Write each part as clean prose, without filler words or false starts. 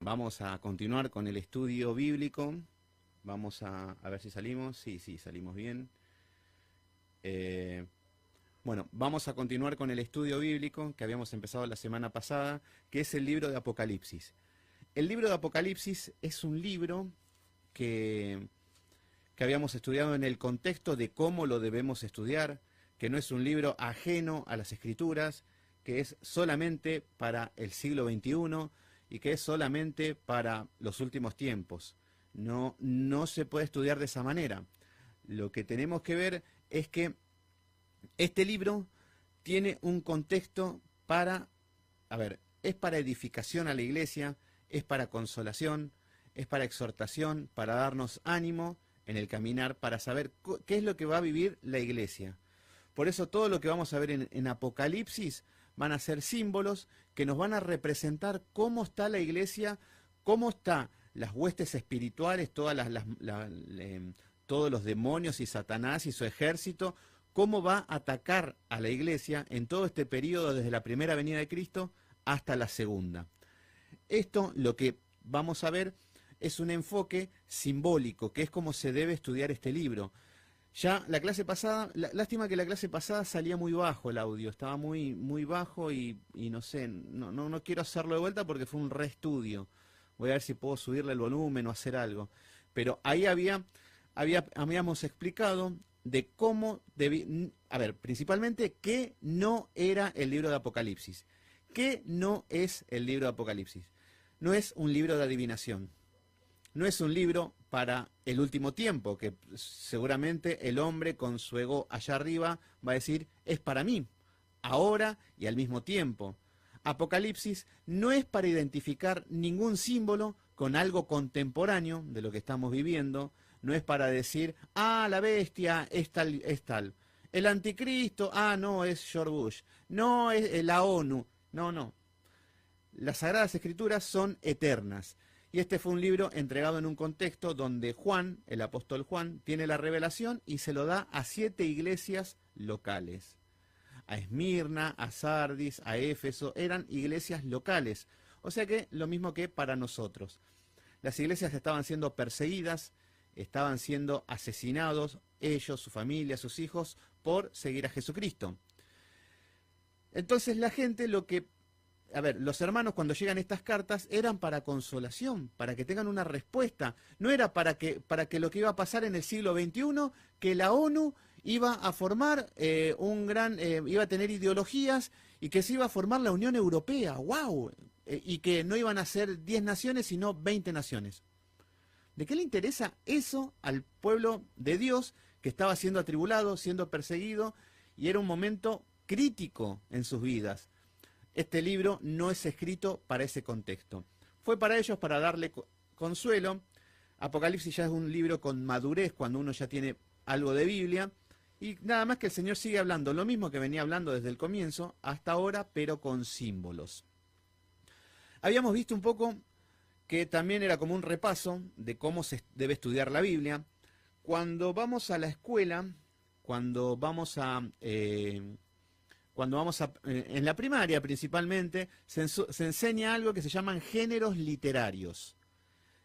Vamos a continuar con el estudio bíblico. Vamos a ver si salimos. Sí, salimos bien. Eh, bueno, vamos a continuar con el estudio bíblico que habíamos empezado la semana pasada, que es el libro de Apocalipsis. El libro de Apocalipsis es un libro que, que habíamos estudiado en el contexto de cómo lo debemos estudiar, que no es un libro ajeno a las Escrituras, que es solamente para el siglo XXI y que es solamente para los últimos tiempos. No se puede estudiar de esa manera. Lo que tenemos que ver es que este libro tiene un contexto es para edificación a la iglesia, es para consolación, es para exhortación, para darnos ánimo en el caminar, para saber qué es lo que va a vivir la iglesia. Por eso todo lo que vamos a ver en Apocalipsis van a ser símbolos que nos van a representar cómo está la iglesia, cómo están las huestes espirituales, todos los demonios y Satanás y su ejército, cómo va a atacar a la iglesia en todo este periodo desde la primera venida de Cristo hasta la segunda. Esto, lo que vamos a ver, es un enfoque simbólico, que es como se debe estudiar este libro. Ya la clase pasada, lástima que la clase pasada salía muy bajo el audio, estaba muy bajo y no sé, no quiero hacerlo de vuelta porque fue un reestudio. Voy a ver si puedo subirle el volumen o hacer algo. Pero ahí habíamos explicado de cómo principalmente qué no era el libro de Apocalipsis. ¿Qué no es el libro de Apocalipsis? No es un libro de adivinación. No es un libro para el último tiempo, que seguramente el hombre con su ego allá arriba va a decir, es para mí, ahora y al mismo tiempo. Apocalipsis no es para identificar ningún símbolo con algo contemporáneo de lo que estamos viviendo, no es para decir, la bestia es tal, es tal. El anticristo, no, es George Bush, no es la ONU, no. Las Sagradas Escrituras son eternas. Y este fue un libro entregado en un contexto donde Juan, el apóstol Juan, tiene la revelación y se lo da a 7 iglesias locales. A Esmirna, a Sardis, a Éfeso, eran iglesias locales. O sea que lo mismo que para nosotros. Las iglesias estaban siendo perseguidas, estaban siendo asesinados, ellos, su familia, sus hijos, por seguir a Jesucristo. Entonces la gente los hermanos cuando llegan estas cartas eran para consolación, para que tengan una respuesta. No era para que lo que iba a pasar en el siglo XXI, que la ONU iba a formar iba a tener ideologías y que se iba a formar la Unión Europea. ¡Wow! Y que no iban a ser 10 naciones, sino 20 naciones. ¿De qué le interesa eso al pueblo de Dios que estaba siendo atribulado, siendo perseguido, y era un momento crítico en sus vidas? Este libro no es escrito para ese contexto. Fue para ellos para darle consuelo. Apocalipsis ya es un libro con madurez cuando uno ya tiene algo de Biblia. Y nada más que el Señor sigue hablando lo mismo que venía hablando desde el comienzo hasta ahora, pero con símbolos. Habíamos visto un poco que también era como un repaso de cómo se debe estudiar la Biblia. Cuando vamos a la escuela, cuando vamos en la primaria principalmente, se enseña algo que se llaman géneros literarios.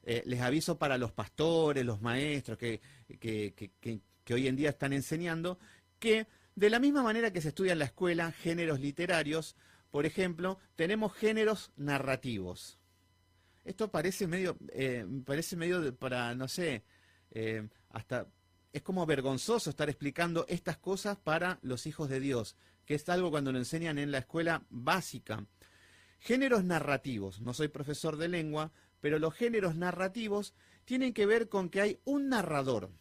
Les aviso para los pastores, los maestros que hoy en día están enseñando, que de la misma manera que se estudia en la escuela géneros literarios, por ejemplo, tenemos géneros narrativos. Esto parece medio para, no sé, hasta es como vergonzoso estar explicando estas cosas para los hijos de Dios, que es algo cuando lo enseñan en la escuela básica. Géneros narrativos. No soy profesor de lengua, pero los géneros narrativos tienen que ver con que hay un narrador.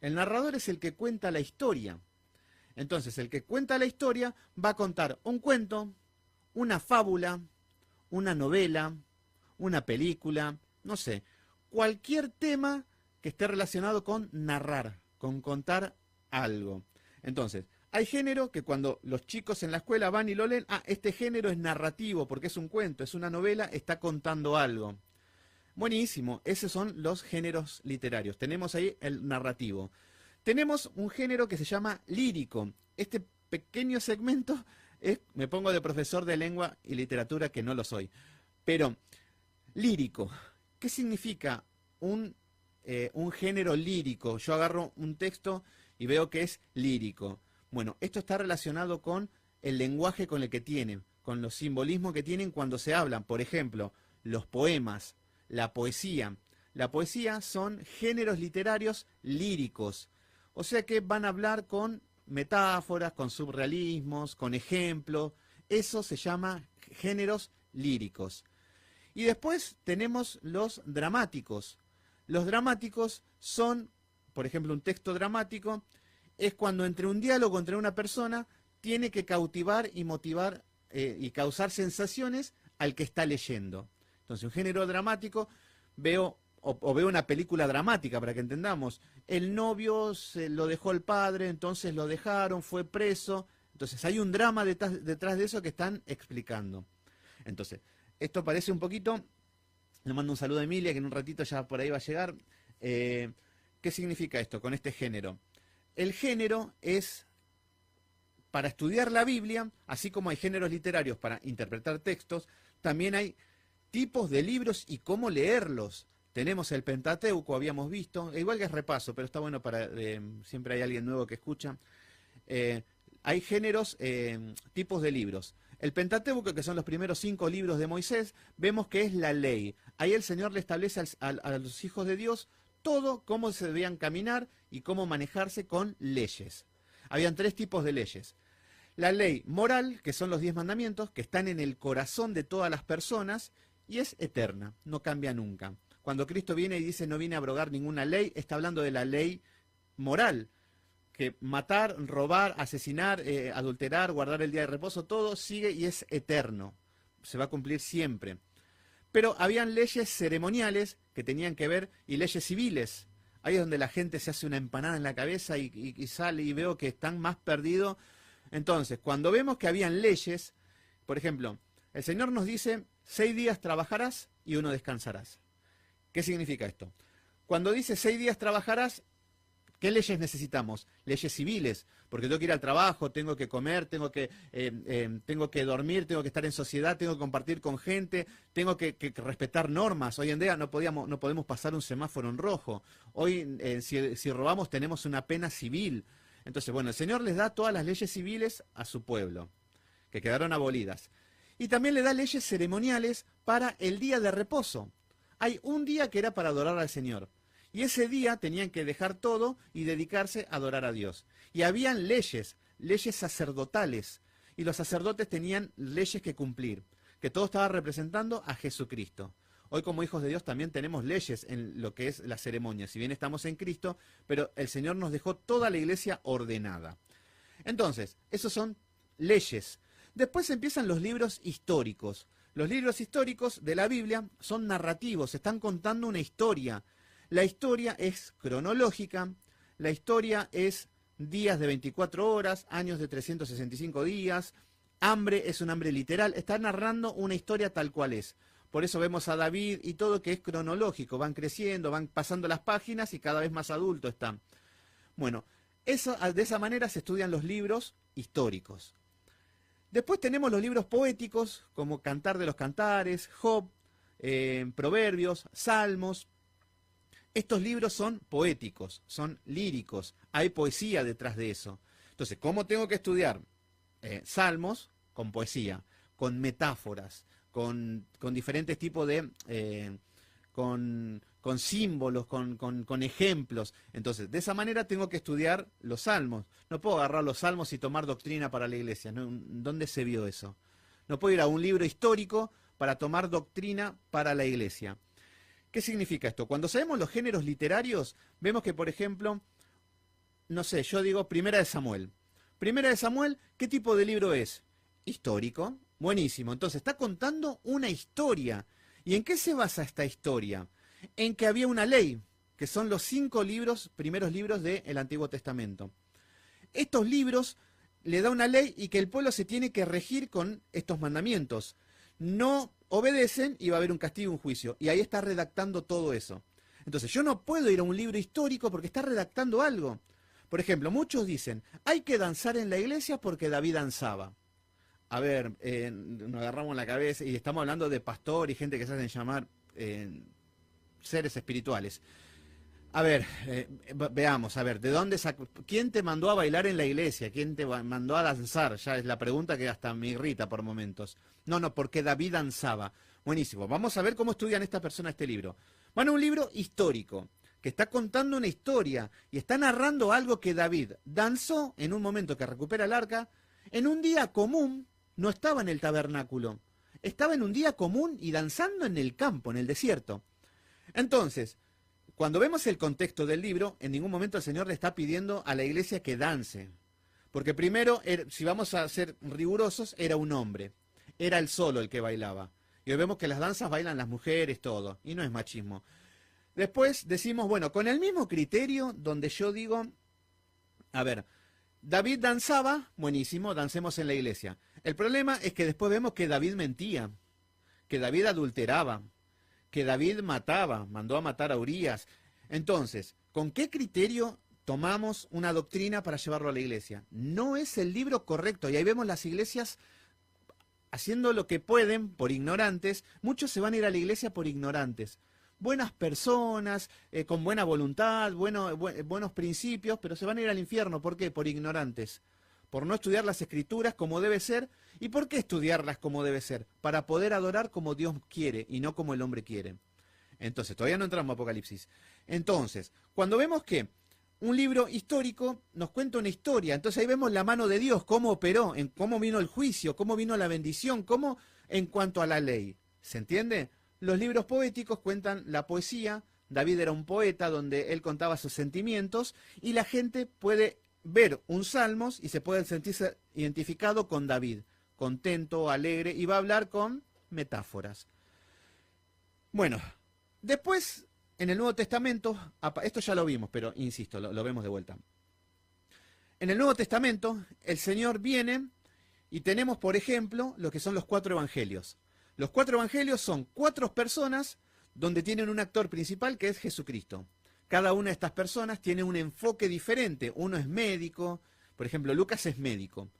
El narrador es el que cuenta la historia. Entonces, el que cuenta la historia va a contar un cuento, una fábula, una novela, una película, no sé, cualquier tema que esté relacionado con narrar, con contar algo. Entonces, hay género que cuando los chicos en la escuela van y lo leen, este género es narrativo porque es un cuento, es una novela, está contando algo. Buenísimo, esos son los géneros literarios. Tenemos ahí el narrativo. Tenemos un género que se llama lírico. Este pequeño segmento me pongo de profesor de lengua y literatura, que no lo soy. Pero Lírico. ¿Qué significa un género lírico? Yo agarro un texto y veo que es lírico. Bueno, esto está relacionado con el lenguaje con el que tienen, con los simbolismos que tienen cuando se hablan. Por ejemplo, los poemas, la poesía. La poesía son géneros literarios líricos. O sea que van a hablar con metáforas, con surrealismos, con ejemplos. Eso se llama géneros líricos. Y después tenemos los dramáticos. Los dramáticos son, por ejemplo, un texto dramático es cuando entre un diálogo entre una persona tiene que cautivar y motivar y causar sensaciones al que está leyendo. Entonces, un género dramático, veo una película dramática, para que entendamos. El novio se lo dejó el padre, entonces lo dejaron, fue preso. Entonces, hay un drama detrás de eso que están explicando. Entonces, esto parece un poquito, le mando un saludo a Emilia, que en un ratito ya por ahí va a llegar. ¿Qué significa esto con este género? El género es, para estudiar la Biblia, así como hay géneros literarios para interpretar textos, también hay tipos de libros y cómo leerlos. Tenemos el Pentateuco, habíamos visto, igual que es repaso, pero está bueno para, siempre hay alguien nuevo que escucha. Hay géneros, tipos de libros. El Pentateuco, que son los primeros 5 libros de Moisés, vemos que es la ley. Ahí el Señor le establece a los hijos de Dios todo cómo se debían caminar y cómo manejarse con leyes. Habían 3 tipos de leyes. La ley moral, que son los 10 mandamientos, que están en el corazón de todas las personas y es eterna, no cambia nunca. Cuando Cristo viene y dice no viene a abrogar ninguna ley, está hablando de la ley moral, que matar, robar, asesinar, adulterar, guardar el día de reposo, todo sigue y es eterno, se va a cumplir siempre. Pero habían leyes ceremoniales que tenían que ver, y leyes civiles. Ahí es donde la gente se hace una empanada en la cabeza y sale y veo que están más perdidos. Entonces, cuando vemos que habían leyes, por ejemplo, el Señor nos dice, 6 días trabajarás y 1 descansarás. ¿Qué significa esto? Cuando dice 6 días trabajarás, ¿qué leyes necesitamos? Leyes civiles, porque tengo que ir al trabajo, tengo que comer, tengo que dormir, tengo que estar en sociedad, tengo que compartir con gente, tengo que respetar normas. Hoy en día no podemos pasar un semáforo en rojo. Hoy, si robamos, tenemos una pena civil. Entonces, bueno, el Señor les da todas las leyes civiles a su pueblo, que quedaron abolidas. Y también le da leyes ceremoniales para el día de reposo. Hay un día que era para adorar al Señor. Y ese día tenían que dejar todo y dedicarse a adorar a Dios. Y habían leyes sacerdotales. Y los sacerdotes tenían leyes que cumplir, que todo estaba representando a Jesucristo. Hoy como hijos de Dios también tenemos leyes en lo que es la ceremonia. Si bien estamos en Cristo, pero el Señor nos dejó toda la iglesia ordenada. Entonces, esos son leyes. Después empiezan los libros históricos. Los libros históricos de la Biblia son narrativos, están contando una historia. La historia es cronológica, la historia es días de 24 horas, años de 365 días, hambre es un hambre literal, está narrando una historia tal cual es. Por eso vemos a David y todo que es cronológico, van creciendo, van pasando las páginas y cada vez más adultos están. Bueno, de esa manera se estudian los libros históricos. Después tenemos los libros poéticos, como Cantar de los Cantares, Job, Proverbios, Salmos. Estos libros son poéticos, son líricos, hay poesía detrás de eso. Entonces, ¿cómo tengo que estudiar? Salmos con poesía, con metáforas, con diferentes tipos de... con símbolos, con ejemplos. Entonces, de esa manera tengo que estudiar los salmos. No puedo agarrar los salmos y tomar doctrina para la iglesia. ¿No? ¿Dónde se vio eso? No puedo ir a un libro histórico para tomar doctrina para la iglesia. ¿Qué significa esto? Cuando sabemos los géneros literarios, vemos que, por ejemplo, no sé, yo digo Primera de Samuel. Primera de Samuel, ¿qué tipo de libro es? Histórico. Buenísimo. Entonces, está contando una historia. ¿Y en qué se basa esta historia? En que había una ley, que son los 5 primeros libros del Antiguo Testamento. Estos libros le da una ley y que el pueblo se tiene que regir con estos mandamientos. No obedecen y va a haber un castigo y un juicio. Y ahí está redactando todo eso. Entonces yo no puedo ir a un libro histórico porque está redactando algo. Por ejemplo, muchos dicen, hay que danzar en la iglesia porque David danzaba. A ver, nos agarramos la cabeza y estamos hablando de pastor y gente que se hacen llamar seres espirituales. A ver, veamos, a ver, ¿quién te mandó a bailar en la iglesia? ¿Quién te mandó a danzar? Ya es la pregunta que hasta me irrita por momentos. No, porque David danzaba. Buenísimo. Vamos a ver cómo estudian estas personas este libro. Van a un libro histórico, que está contando una historia y está narrando algo que David danzó en un momento que recupera el arca, en un día común, no estaba en el tabernáculo, estaba en un día común y danzando en el campo, en el desierto. Entonces, cuando vemos el contexto del libro, en ningún momento el Señor le está pidiendo a la iglesia que dance. Porque primero, si vamos a ser rigurosos, era un hombre. Era él solo el que bailaba. Y hoy vemos que las danzas bailan las mujeres, todo. Y no es machismo. Después decimos, bueno, con el mismo criterio donde yo digo, a ver, David danzaba, buenísimo, dancemos en la iglesia. El problema es que después vemos que David mentía, que David adulteraba, que David mataba, mandó a matar a Urías. Entonces, ¿con qué criterio tomamos una doctrina para llevarlo a la iglesia? No es el libro correcto, y ahí vemos las iglesias haciendo lo que pueden por ignorantes. Muchos se van a ir a la iglesia por ignorantes. Buenas personas, con buena voluntad, buenos principios, pero se van a ir al infierno. ¿Por qué? Por ignorantes. Por no estudiar las escrituras como debe ser. ¿Y por qué estudiarlas como debe ser? Para poder adorar como Dios quiere y no como el hombre quiere. Entonces, todavía no entramos a Apocalipsis. Entonces, cuando vemos que un libro histórico nos cuenta una historia, entonces ahí vemos la mano de Dios, cómo operó, en cómo vino el juicio, cómo vino la bendición, cómo en cuanto a la ley. ¿Se entiende? Los libros poéticos cuentan la poesía. David era un poeta donde él contaba sus sentimientos y la gente puede ver un salmos y se puede sentirse identificado con David, contento, alegre, y va a hablar con metáforas. Bueno, después en el Nuevo Testamento, esto ya lo vimos, pero insisto, lo vemos de vuelta. En el Nuevo Testamento el Señor viene y tenemos, por ejemplo, lo que son los 4 evangelios. Los 4 evangelios son 4 personas donde tienen un actor principal que es Jesucristo. Cada una de estas personas tiene un enfoque diferente. Uno es médico, por ejemplo, Lucas es médico.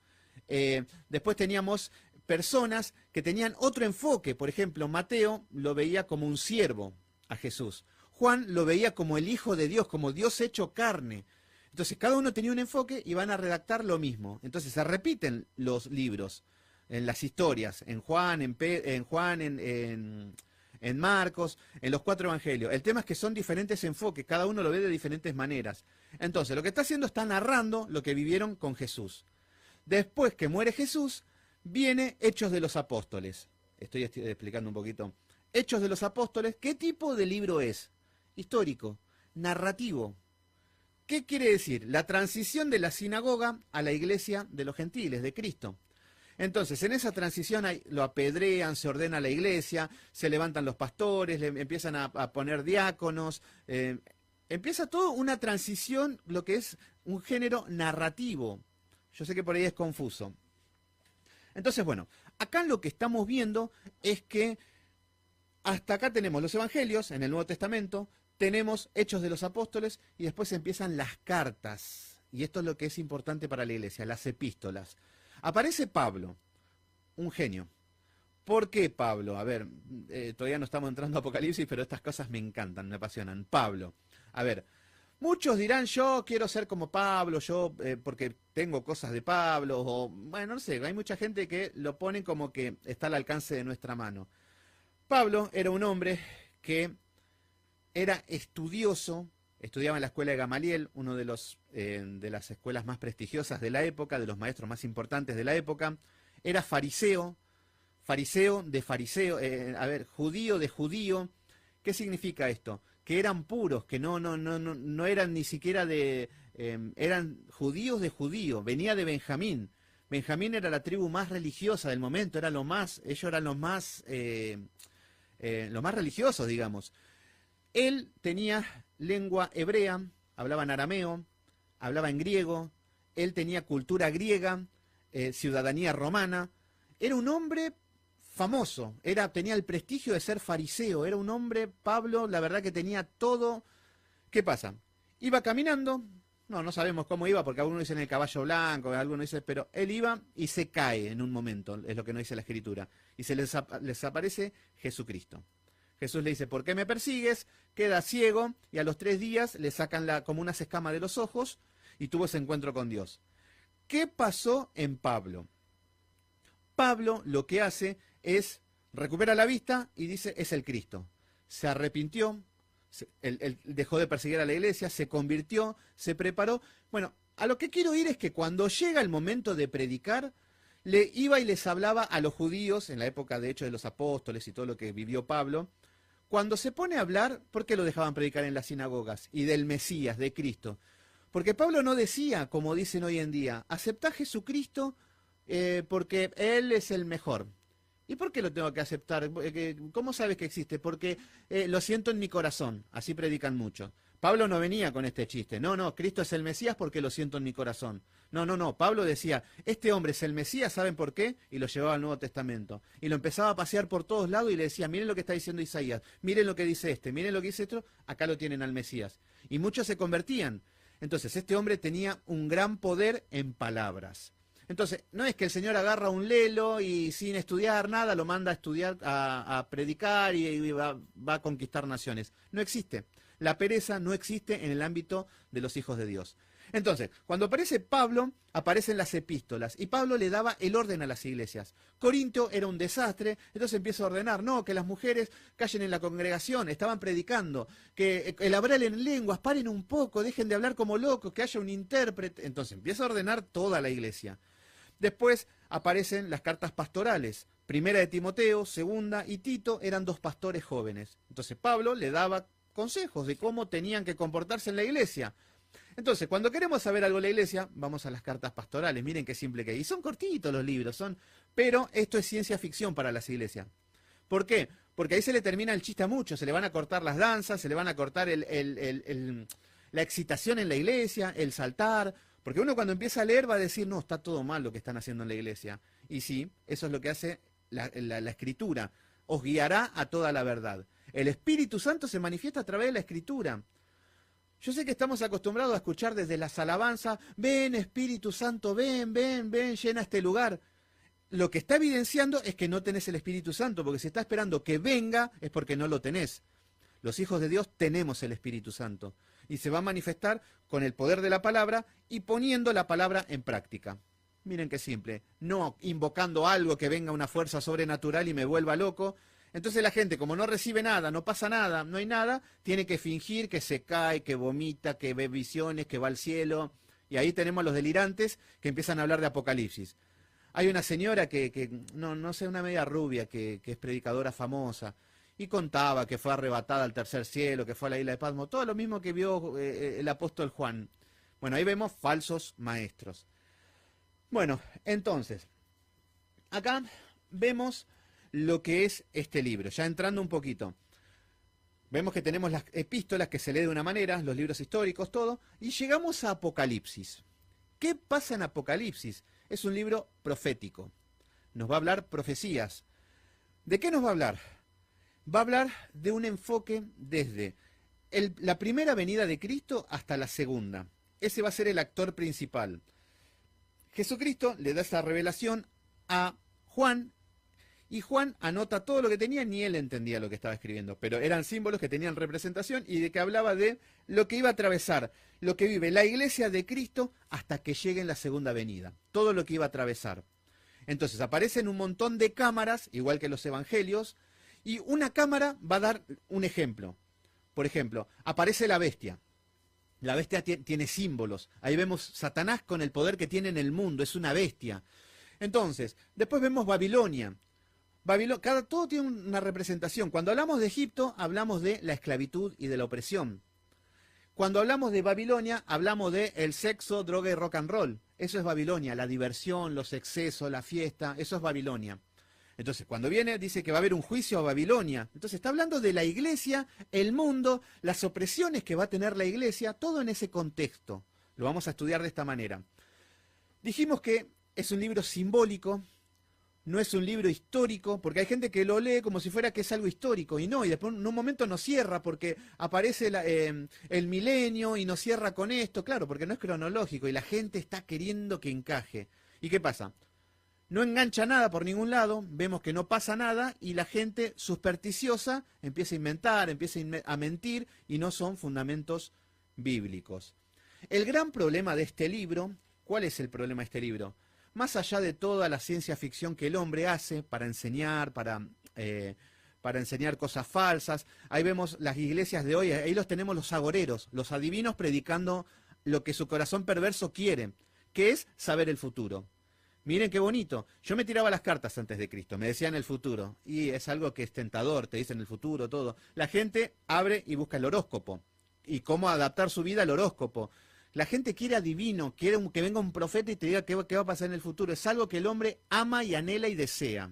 Después teníamos personas que tenían otro enfoque. Por ejemplo, Mateo lo veía como un siervo a Jesús. Juan lo veía como el Hijo de Dios, como Dios hecho carne. Entonces cada uno tenía un enfoque y van a redactar lo mismo. Entonces se repiten los libros, en las historias, en Juan, en Marcos, en los 4 evangelios. El tema es que son diferentes enfoques, cada uno lo ve de diferentes maneras. Entonces, lo que está haciendo está narrando lo que vivieron con Jesús. Después que muere Jesús, viene Hechos de los Apóstoles. Estoy explicando un poquito. Hechos de los Apóstoles, ¿qué tipo de libro es? Histórico, narrativo. ¿Qué quiere decir? La transición de la sinagoga a la iglesia de los gentiles, de Cristo. Entonces, en esa transición lo apedrean, se ordena la iglesia, se levantan los pastores, le empiezan a poner diáconos, empieza toda una transición, lo que es un género narrativo. Yo sé que por ahí es confuso. Entonces, bueno, acá lo que estamos viendo es que hasta acá tenemos los evangelios en el Nuevo Testamento, tenemos Hechos de los Apóstoles y después empiezan las cartas. Y esto es lo que es importante para la iglesia, las epístolas. Aparece Pablo, un genio. ¿Por qué Pablo? A ver, todavía no estamos entrando a Apocalipsis, pero estas cosas me encantan, me apasionan. Pablo, a ver, muchos dirán, yo quiero ser como Pablo, yo porque tengo cosas de Pablo, o bueno, no sé, hay mucha gente que lo pone como que está al alcance de nuestra mano. Pablo era un hombre que era estudioso, estudiaba en la escuela de Gamaliel, uno de las escuelas más prestigiosas de la época, de los maestros más importantes de la época. Era fariseo, judío de judío. ¿Qué significa esto? Que eran puros, que no eran ni siquiera eran judíos de judío, venía de Benjamín. Benjamín era la tribu más religiosa del momento, ellos eran los más religiosos, digamos. Él tenía lengua hebrea, hablaba en arameo, hablaba en griego, él tenía cultura griega, ciudadanía romana, era un hombre famoso, tenía el prestigio de ser fariseo, era un hombre, Pablo, la verdad que tenía todo. ¿Qué pasa? Iba caminando, no sabemos cómo iba, porque algunos dicen el caballo blanco, algunos dicen, pero él iba y se cae en un momento, es lo que nos dice la Escritura, y les aparece Jesucristo. Jesús le dice, ¿por qué me persigues? Queda ciego y a los 3 días le sacan como unas escamas de los ojos y tuvo ese encuentro con Dios. ¿Qué pasó en Pablo? Pablo lo que hace es recupera la vista y dice, es el Cristo. Se arrepintió, él dejó de perseguir a la iglesia, se convirtió, se preparó. Bueno, a lo que quiero ir es que cuando llega el momento de predicar, le iba y les hablaba a los judíos, en la época de hecho de los apóstoles y todo lo que vivió Pablo. Cuando se pone a hablar, ¿por qué lo dejaban predicar en las sinagogas? Y del Mesías, de Cristo. Porque Pablo no decía, como dicen hoy en día, aceptá a Jesucristo porque Él es el mejor. ¿Y por qué lo tengo que aceptar? ¿Cómo sabes que existe? Porque lo siento en mi corazón. Así predican mucho. Pablo no venía con este chiste. No, Cristo es el Mesías porque lo siento en mi corazón. No. Pablo decía, este hombre es el Mesías, ¿saben por qué? Y lo llevaba al Nuevo Testamento. Y lo empezaba a pasear por todos lados y le decía, miren lo que está diciendo Isaías, miren lo que dice este, miren lo que dice esto, acá lo tienen al Mesías. Y muchos se convertían. Entonces, este hombre tenía un gran poder en palabras. Entonces, no es que el Señor agarra un lelo y sin estudiar nada lo manda a estudiar, a predicar y va a conquistar naciones. No existe. La pereza no existe en el ámbito de los hijos de Dios. Entonces, cuando aparece Pablo, aparecen las epístolas y Pablo le daba el orden a las iglesias. Corinto era un desastre, entonces empieza a ordenar, no, que las mujeres callen en la congregación, estaban predicando, que hablen en lenguas, paren un poco, dejen de hablar como locos, que haya un intérprete. Entonces empieza a ordenar toda la iglesia. Después aparecen las cartas pastorales. Primera de Timoteo, segunda y Tito eran 2 pastores jóvenes. Entonces Pablo le daba consejos de cómo tenían que comportarse en la iglesia. Entonces, cuando queremos saber algo de la iglesia, vamos a las cartas pastorales. Miren qué simple que hay. Y son cortitos los libros, pero esto es ciencia ficción para las iglesias. ¿Por qué? Porque ahí se le termina el chiste a muchos. Se le van a cortar las danzas, se le van a cortar la excitación en la iglesia, el saltar. Porque uno cuando empieza a leer va a decir, no, está todo mal lo que están haciendo en la iglesia. Y sí, eso es lo que hace la Escritura. Os guiará a toda la verdad. El Espíritu Santo se manifiesta a través de la Escritura. Yo sé que estamos acostumbrados a escuchar desde las alabanzas, ven Espíritu Santo, ven, llena este lugar. Lo que está evidenciando es que no tenés el Espíritu Santo, porque si está esperando que venga es porque no lo tenés. Los hijos de Dios tenemos el Espíritu Santo y se va a manifestar con el poder de la palabra y poniendo la palabra en práctica. Miren qué simple, no invocando algo que venga una fuerza sobrenatural y me vuelva loco. Entonces la gente, como no recibe nada, no pasa nada, no hay nada, tiene que fingir que se cae, que vomita, que ve visiones, que va al cielo. Y ahí tenemos a los delirantes que empiezan a hablar de Apocalipsis. Hay una señora no sé, una media rubia que es predicadora famosa, y contaba que fue arrebatada al tercer cielo, que fue a la isla de Patmos, todo lo mismo que vio el apóstol Juan. Bueno, ahí vemos falsos maestros. Bueno, entonces, acá vemos lo que es este libro, ya entrando un poquito. Vemos que tenemos las epístolas que se lee de una manera, los libros históricos, todo, y llegamos a Apocalipsis. ¿Qué pasa en Apocalipsis? Es un libro profético. Nos va a hablar profecías. ¿De qué nos va a hablar? Va a hablar de un enfoque desde la primera venida de Cristo hasta la segunda. Ese va a ser el actor principal. Jesucristo le da esa revelación a Juan, y Juan anota todo lo que tenía, ni él entendía lo que estaba escribiendo, pero eran símbolos que tenían representación y de que hablaba de lo que iba a atravesar, lo que vive la iglesia de Cristo hasta que llegue en la segunda venida, todo lo que iba a atravesar. Entonces aparecen un montón de cámaras, igual que los evangelios, y una cámara va a dar un ejemplo. Por ejemplo, aparece la bestia. La bestia tiene símbolos. Ahí vemos Satanás con el poder que tiene en el mundo, es una bestia. Entonces, después vemos Babilonia. Todo tiene una representación. Cuando hablamos de Egipto, hablamos de la esclavitud y de la opresión. Cuando hablamos de Babilonia, hablamos de el sexo, droga y rock and roll. Eso es Babilonia, la diversión, los excesos, la fiesta, eso es Babilonia. Entonces, cuando viene, dice que va a haber un juicio a Babilonia. Entonces, está hablando de la iglesia, el mundo, las opresiones que va a tener la iglesia, todo en ese contexto. Lo vamos a estudiar de esta manera. Dijimos que es un libro simbólico, no es un libro histórico, porque hay gente que lo lee como si fuera que es algo histórico, y no, y después en un momento nos cierra porque aparece el milenio y nos cierra con esto, claro, porque no es cronológico y la gente está queriendo que encaje. ¿Y qué pasa? no engancha nada por ningún lado, vemos que no pasa nada y la gente supersticiosa empieza a inventar, empieza a mentir y no son fundamentos bíblicos. El gran problema de este libro, ¿cuál es el problema de este libro? Más allá de toda la ciencia ficción que el hombre hace para enseñar, para enseñar cosas falsas, ahí vemos las iglesias de hoy, ahí los tenemos los agoreros, los adivinos predicando lo que su corazón perverso quiere, que es saber el futuro. Miren qué bonito. Yo me tiraba las cartas antes de Cristo, me decían el futuro. Y es algo que es tentador, te dicen el futuro, todo. La gente abre y busca el horóscopo. Y cómo adaptar su vida al horóscopo. La gente quiere adivino, quiere que venga un profeta y te diga qué va a pasar en el futuro. Es algo que el hombre ama y anhela y desea.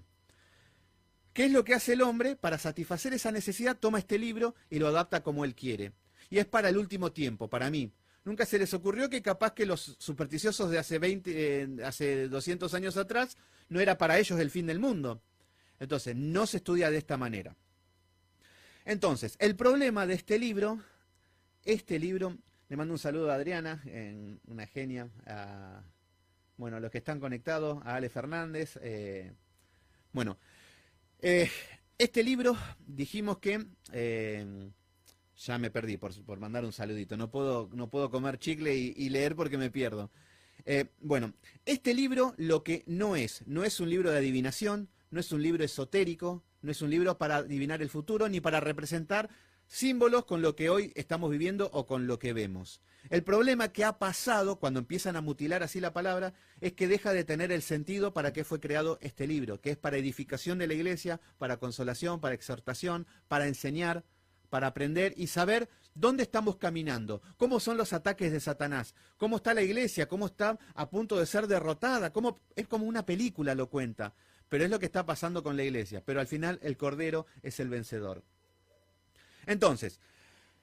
¿Qué es lo que hace el hombre? Para satisfacer esa necesidad, toma este libro y lo adapta como él quiere. Y es para el último tiempo, para mí. Nunca se les ocurrió que capaz que los supersticiosos de hace 200 años atrás no era para ellos el fin del mundo. Entonces, no se estudia de esta manera. Entonces, el problema de este libro, le mando un saludo a Adriana, una genia, a los que están conectados, a Ale Fernández. Este libro, dijimos que... ya me perdí por mandar un saludito. No puedo comer chicle y leer porque me pierdo. Este libro lo que no es un libro de adivinación, no es un libro esotérico, no es un libro para adivinar el futuro, ni para representar símbolos con lo que hoy estamos viviendo o con lo que vemos. El problema que ha pasado cuando empiezan a mutilar así la palabra es que deja de tener el sentido para qué fue creado este libro, que es para edificación de la iglesia, para consolación, para exhortación, para enseñar, para aprender y saber dónde estamos caminando, cómo son los ataques de Satanás, cómo está la iglesia, cómo está a punto de ser derrotada, es como una película lo cuenta, pero es lo que está pasando con la iglesia, pero al final el Cordero es el vencedor. Entonces,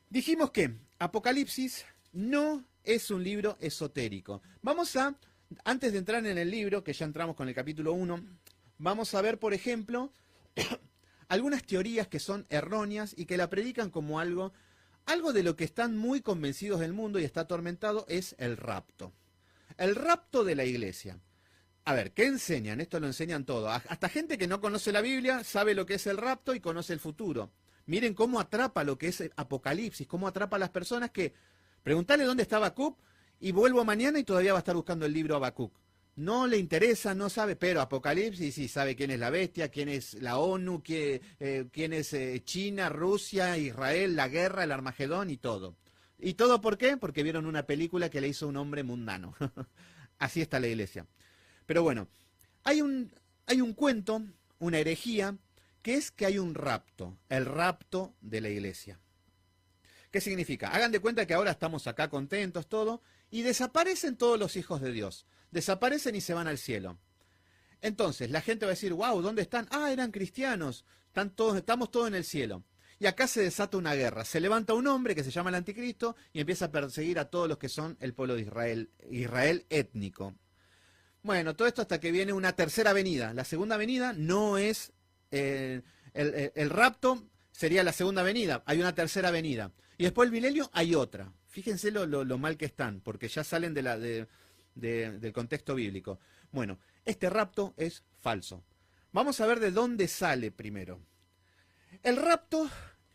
dijimos que Apocalipsis no es un libro esotérico. Antes de entrar en el libro, que ya entramos con el capítulo 1, vamos a ver, por ejemplo, algunas teorías que son erróneas y que la predican como algo de lo que están muy convencidos del mundo y está atormentado es el rapto. El rapto de la iglesia. A ver, ¿qué enseñan? Esto lo enseñan todo. Hasta gente que no conoce la Biblia sabe lo que es el rapto y conoce el futuro. Miren cómo atrapa lo que es Apocalipsis, cómo atrapa a las personas que... Preguntale dónde está Habacuc y vuelvo mañana y todavía va a estar buscando el libro Habacuc. No le interesa, no sabe, pero Apocalipsis sí sabe quién es la bestia, quién es la ONU, quién es China, Rusia, Israel, la guerra, el Armagedón y todo. ¿Y todo por qué? Porque vieron una película que le hizo un hombre mundano. Así está la iglesia. Pero bueno, hay un cuento, una herejía, que es que hay un rapto, el rapto de la iglesia. ¿Qué significa? Hagan de cuenta que ahora estamos acá contentos, todo, y desaparecen todos los hijos de Dios. Desaparecen y se van al cielo. Entonces, la gente va a decir, wow, ¿dónde están? Ah, eran cristianos, estamos todos en el cielo. Y acá se desata una guerra. Se levanta un hombre que se llama el anticristo y empieza a perseguir a todos los que son el pueblo de Israel, Israel étnico. Bueno, todo esto hasta que viene una tercera venida. La segunda venida no es... el rapto sería la segunda venida. Hay una tercera venida. Y después el milenio hay otra. Fíjense lo mal que están, porque ya salen del contexto bíblico. Bueno, este rapto es falso. Vamos a ver de dónde sale primero. El rapto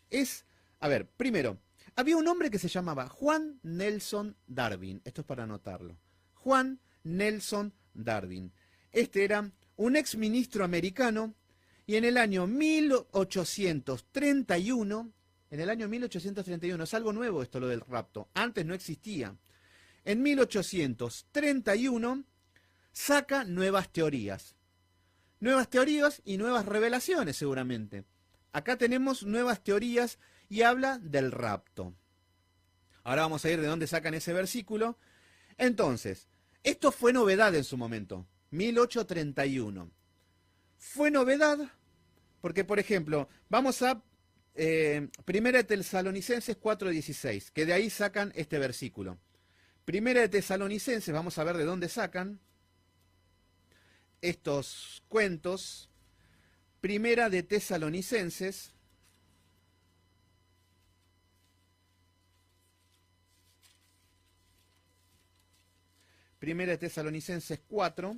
es... A ver, primero, había un hombre que se llamaba Juan Nelson Darwin. Esto es para anotarlo. Juan Nelson Darwin. Este era un ex ministro americano y en el año 1831, es algo nuevo esto lo del rapto, antes no existía. En 1831 saca nuevas teorías y nuevas revelaciones seguramente. Acá tenemos nuevas teorías y habla del rapto. Ahora vamos a ir de dónde sacan ese versículo. Entonces, esto fue novedad en su momento, 1831. Fue novedad porque, por ejemplo, vamos a Primera de Tesalonicenses 4:16, que de ahí sacan este versículo. Primera de Tesalonicenses, vamos a ver de dónde sacan estos cuentos. Primera de Tesalonicenses. Primera de Tesalonicenses 4.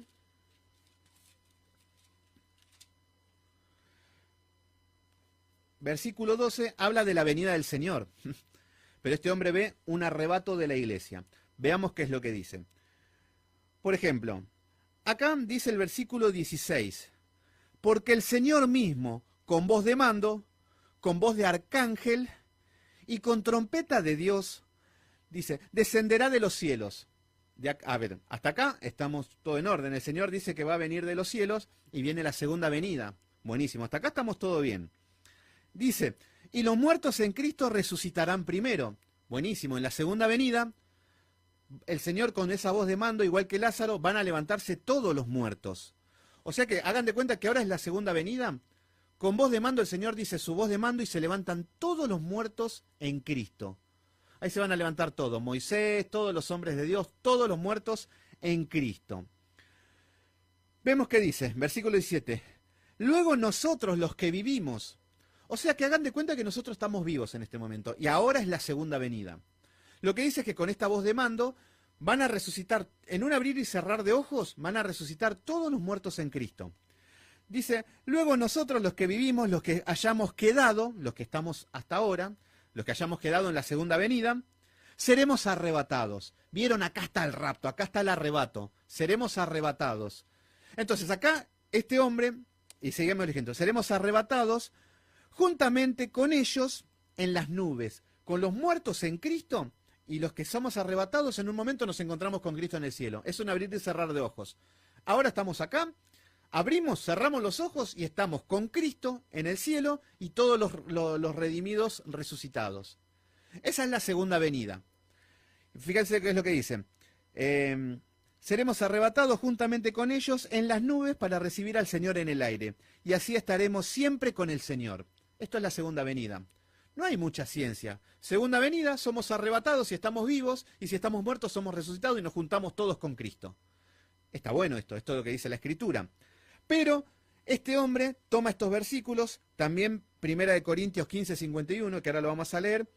versículo 12 habla de la venida del Señor. Pero este hombre ve un arrebato de la iglesia. Veamos qué es lo que dice. Por ejemplo, acá dice el versículo 16. Porque el Señor mismo, con voz de mando, con voz de arcángel y con trompeta de Dios, dice, descenderá de los cielos. A ver, hasta acá estamos todo en orden. El Señor dice que va a venir de los cielos y viene la segunda venida. Buenísimo, hasta acá estamos todo bien. Dice, y los muertos en Cristo resucitarán primero. Buenísimo, en la segunda venida, el Señor con esa voz de mando, igual que Lázaro, van a levantarse todos los muertos. O sea que hagan de cuenta que ahora es la segunda venida. Con voz de mando el Señor dice su voz de mando y se levantan todos los muertos en Cristo. Ahí se van a levantar todos, Moisés, todos los hombres de Dios, todos los muertos en Cristo. Vemos que dice, versículo 17, luego nosotros los que vivimos, o sea que hagan de cuenta que nosotros estamos vivos en este momento, y ahora es la segunda venida. Lo que dice es que con esta voz de mando van a resucitar, en un abrir y cerrar de ojos, van a resucitar todos los muertos en Cristo. Dice, luego nosotros los que vivimos, los que hayamos quedado, los que estamos hasta ahora, los que hayamos quedado en la segunda venida, seremos arrebatados. Vieron, acá está el rapto, acá está el arrebato, seremos arrebatados. Entonces acá este hombre, y seguimos el ejemplo, seremos arrebatados juntamente con ellos en las nubes, con los muertos en Cristo y los que somos arrebatados en un momento nos encontramos con Cristo en el cielo. Es un abrir y cerrar de ojos. Ahora estamos acá. Abrimos, cerramos los ojos y estamos con Cristo en el cielo y todos los redimidos resucitados. Esa es la segunda venida. Fíjense qué es lo que dice. Seremos arrebatados juntamente con ellos en las nubes para recibir al Señor en el aire. Y así estaremos siempre con el Señor. Esto es la segunda venida. No hay mucha ciencia. Segunda venida, somos arrebatados si estamos vivos y si estamos muertos somos resucitados y nos juntamos todos con Cristo. Está bueno esto es lo que dice la Escritura. Pero este hombre toma estos versículos, también 1 Corintios 15, 51, que ahora lo vamos a leer,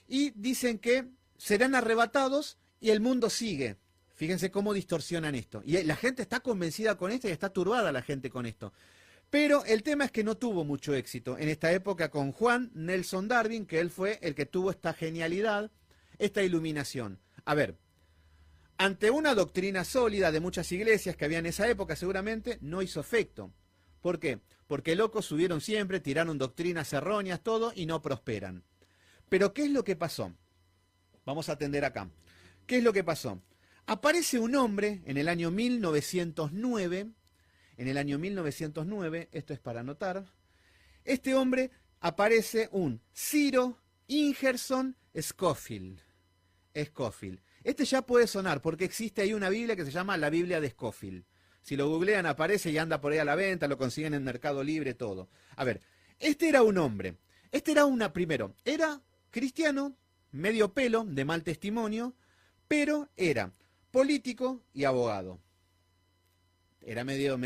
y dicen que serán arrebatados y el mundo sigue. Fíjense cómo distorsionan esto. Y la gente está convencida con esto y está turbada la gente con esto. Pero el tema es que no tuvo mucho éxito en esta época con Juan Nelson Darwin, que él fue el que tuvo esta genialidad, esta iluminación. A ver, ante una doctrina sólida de muchas iglesias que había en esa época seguramente, no hizo efecto. ¿Por qué? Porque locos subieron siempre, tiraron doctrinas erróneas, todo, y no prosperan. Pero ¿qué es lo que pasó? Vamos a atender acá. ¿Qué es lo que pasó? Aparece un hombre en el año 1909, esto es para anotar, este hombre aparece un Ciro Ingerson Scofield. Este ya puede sonar porque existe ahí una Biblia que se llama la Biblia de Scofield. Si lo googlean aparece y anda por ahí a la venta, lo consiguen en Mercado Libre, todo. A ver, este era un hombre. Primero, era cristiano, medio pelo, de mal testimonio, pero era político y abogado. Era medio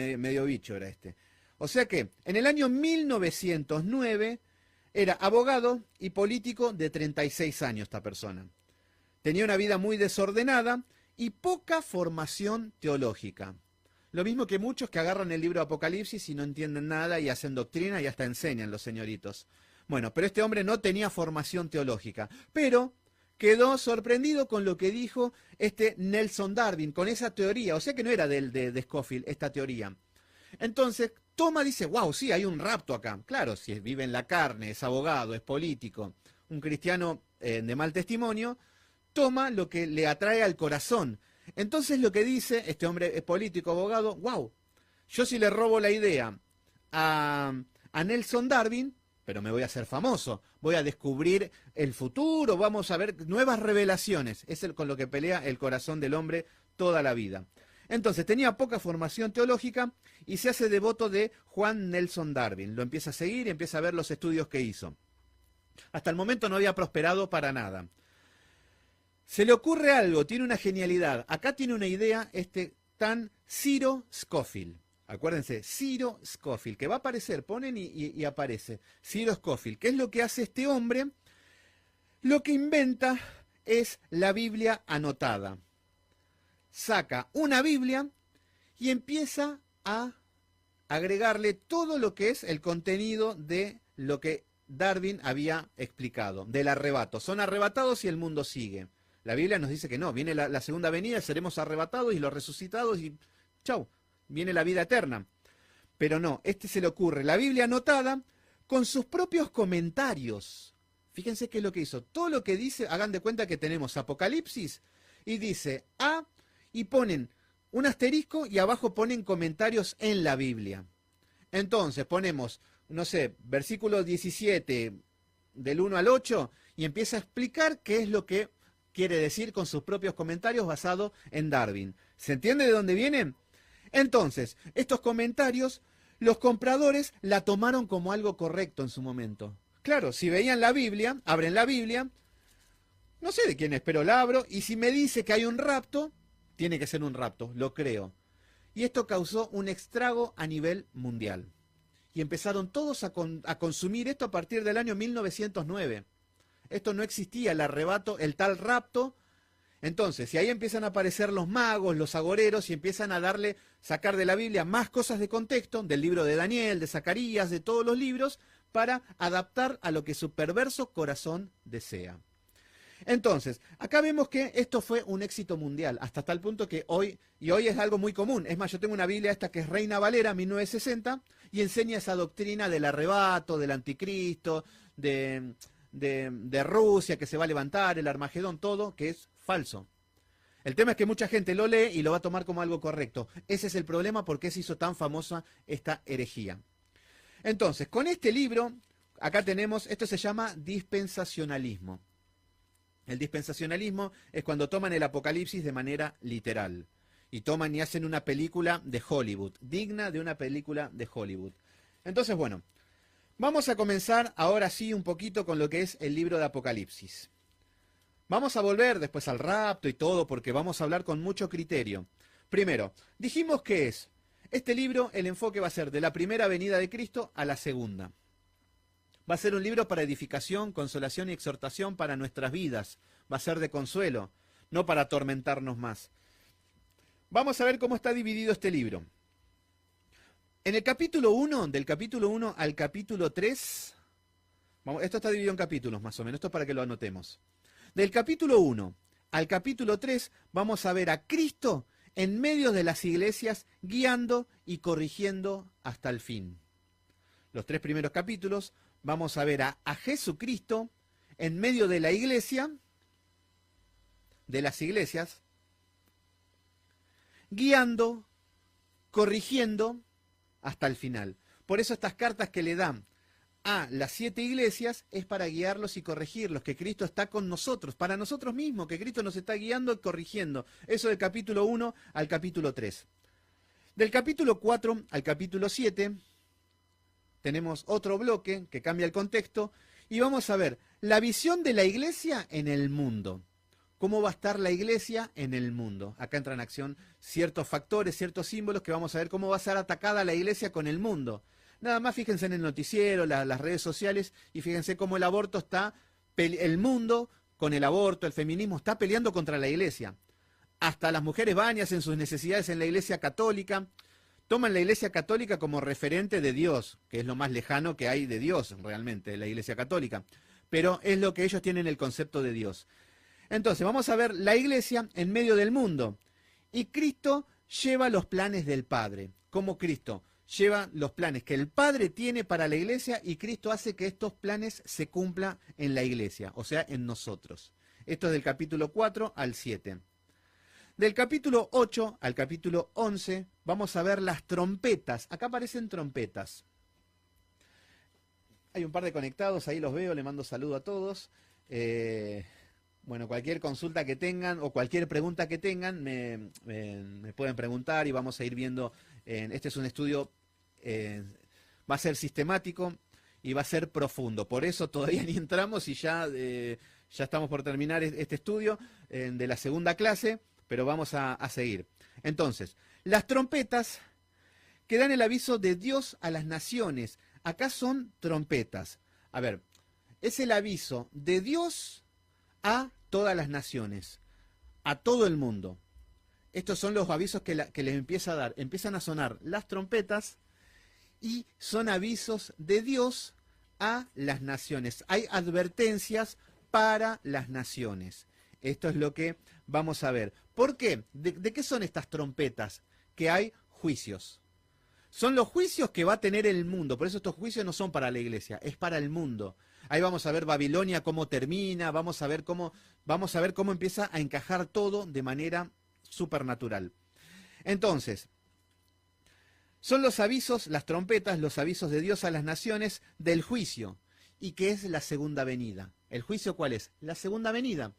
bicho, era este. O sea que en el año 1909 era abogado y político de 36 años esta persona. Tenía una vida muy desordenada y poca formación teológica. Lo mismo que muchos que agarran el libro de Apocalipsis y no entienden nada y hacen doctrina y hasta enseñan los señoritos. Bueno, pero este hombre no tenía formación teológica, pero quedó sorprendido con lo que dijo este Nelson Darwin, con esa teoría, o sea que no era de Scofield esta teoría. Entonces, dice, wow, sí, hay un rapto acá. Claro, si vive en la carne, es abogado, es político, un cristiano de mal testimonio, toma lo que le atrae al corazón. Entonces lo que dice, este hombre es político, abogado, wow, yo si le robo la idea a Nelson Darwin, pero me voy a hacer famoso, voy a descubrir el futuro, vamos a ver nuevas revelaciones. Es con lo que pelea el corazón del hombre toda la vida. Entonces tenía poca formación teológica y se hace devoto de Juan Nelson Darwin. Lo empieza a seguir y empieza a ver los estudios que hizo. Hasta el momento no había prosperado para nada. Se le ocurre algo, tiene una genialidad. Acá tiene una idea tan Ciro Scofield. Acuérdense, Ciro Scofield, que va a aparecer, ponen y aparece. Ciro Scofield. ¿Qué es lo que hace este hombre? Lo que inventa es la Biblia anotada. Saca una Biblia y empieza a agregarle todo lo que es el contenido de lo que Darwin había explicado, del arrebato. Son arrebatados y el mundo sigue. La Biblia nos dice que no, viene la segunda venida, seremos arrebatados y los resucitados y chau, viene la vida eterna. Pero no, se le ocurre la Biblia anotada con sus propios comentarios. Fíjense qué es lo que hizo. Todo lo que dice, hagan de cuenta que tenemos Apocalipsis y dice A y ponen un asterisco y abajo ponen comentarios en la Biblia. Entonces ponemos, no sé, versículo 17 del 1 al 8 y empieza a explicar qué es lo que quiere decir con sus propios comentarios basado en Darwin. ¿Se entiende de dónde vienen? Entonces, estos comentarios, los compradores la tomaron como algo correcto en su momento. Claro, si veían la Biblia, abren la Biblia, no sé de quién es, pero la abro, y si me dice que hay un rapto, tiene que ser un rapto, lo creo. Y esto causó un estrago a nivel mundial. Y empezaron todos a consumir esto a partir del año 1909. Esto no existía, el arrebato, el tal rapto. Entonces, si ahí empiezan a aparecer los magos, los agoreros, y empiezan a sacar de la Biblia más cosas de contexto, del libro de Daniel, de Zacarías, de todos los libros, para adaptar a lo que su perverso corazón desea. Entonces, acá vemos que esto fue un éxito mundial, hasta tal punto que hoy es algo muy común. Es más, yo tengo una Biblia esta que es Reina Valera, 1960, y enseña esa doctrina del arrebato, del anticristo, de Rusia que se va a levantar, el Armagedón, todo, que es falso. El tema es que mucha gente lo lee y lo va a tomar como algo correcto. Ese es el problema, porque se hizo tan famosa esta herejía. Entonces, con este libro, acá tenemos, esto se llama dispensacionalismo. El dispensacionalismo es cuando toman el Apocalipsis de manera literal. Y toman y hacen una película de Hollywood, digna de una película de Hollywood. Entonces, bueno, vamos a comenzar ahora sí un poquito con lo que es el libro de Apocalipsis. Vamos a volver después al rapto y todo, porque vamos a hablar con mucho criterio. Primero, dijimos que es este libro, el enfoque va a ser de la primera venida de Cristo a la segunda. Va a ser un libro para edificación, consolación y exhortación para nuestras vidas. Va a ser de consuelo, no para atormentarnos más. Vamos a ver cómo está dividido este libro. En el capítulo 1, del capítulo 1 al capítulo 3, esto está dividido en capítulos más o menos, esto es para que lo anotemos. Del capítulo 1 al capítulo 3 vamos a ver a Cristo en medio de las iglesias guiando y corrigiendo hasta el fin. Los 3 primeros capítulos vamos a ver a Jesucristo en medio de la iglesia, de las iglesias, guiando, corrigiendo hasta el final. Por eso estas cartas que le dan a las 7 iglesias es para guiarlos y corregirlos, que Cristo está con nosotros, para nosotros mismos, que Cristo nos está guiando y corrigiendo. Eso del capítulo 1 al capítulo 3. Del capítulo 4 al capítulo 7 tenemos otro bloque que cambia el contexto y vamos a ver la visión de la iglesia en el mundo. ¿Cómo va a estar la iglesia en el mundo? Acá entran en acción ciertos factores, ciertos símbolos que vamos a ver cómo va a ser atacada la iglesia con el mundo. Nada más fíjense en el noticiero, las redes sociales, y fíjense cómo el aborto está, el mundo con el aborto, el feminismo, está peleando contra la iglesia. Hasta las mujeres van y hacen sus necesidades en la iglesia católica. Toman la iglesia católica como referente de Dios, que es lo más lejano que hay de Dios realmente, la iglesia católica. Pero es lo que ellos tienen el concepto de Dios. Entonces, vamos a ver la iglesia en medio del mundo. Y Cristo lleva los planes del Padre. Como Cristo lleva los planes que el Padre tiene para la iglesia y Cristo hace que estos planes se cumplan en la iglesia, o sea, en nosotros. Esto es del capítulo 4 al 7. Del capítulo 8 al capítulo 11 vamos a ver las trompetas. Acá aparecen trompetas. Hay un par de conectados, ahí los veo, le mando saludo a todos. Bueno, cualquier consulta que tengan o cualquier pregunta que tengan me pueden preguntar y vamos a ir viendo. Este es un estudio, va a ser sistemático y va a ser profundo. Por eso todavía ni entramos y ya estamos por terminar este estudio de la segunda clase. Pero vamos a seguir. Entonces, las trompetas que dan el aviso de Dios a las naciones. Acá son trompetas. A ver, es el aviso de Dios a todas las naciones, a todo el mundo. Estos son los avisos que les empieza a dar. Empiezan a sonar las trompetas y son avisos de Dios a las naciones. Hay advertencias para las naciones. Esto es lo que vamos a ver. ¿Por qué? ¿De qué son estas trompetas? Que hay juicios. Son los juicios que va a tener el mundo. Por eso estos juicios no son para la iglesia, es para el mundo. Ahí vamos a ver Babilonia cómo termina, vamos a ver cómo empieza a encajar todo de manera supernatural. Entonces, son los avisos, las trompetas, los avisos de Dios a las naciones del juicio. ¿Y qué es la segunda venida? ¿El juicio cuál es? La segunda venida.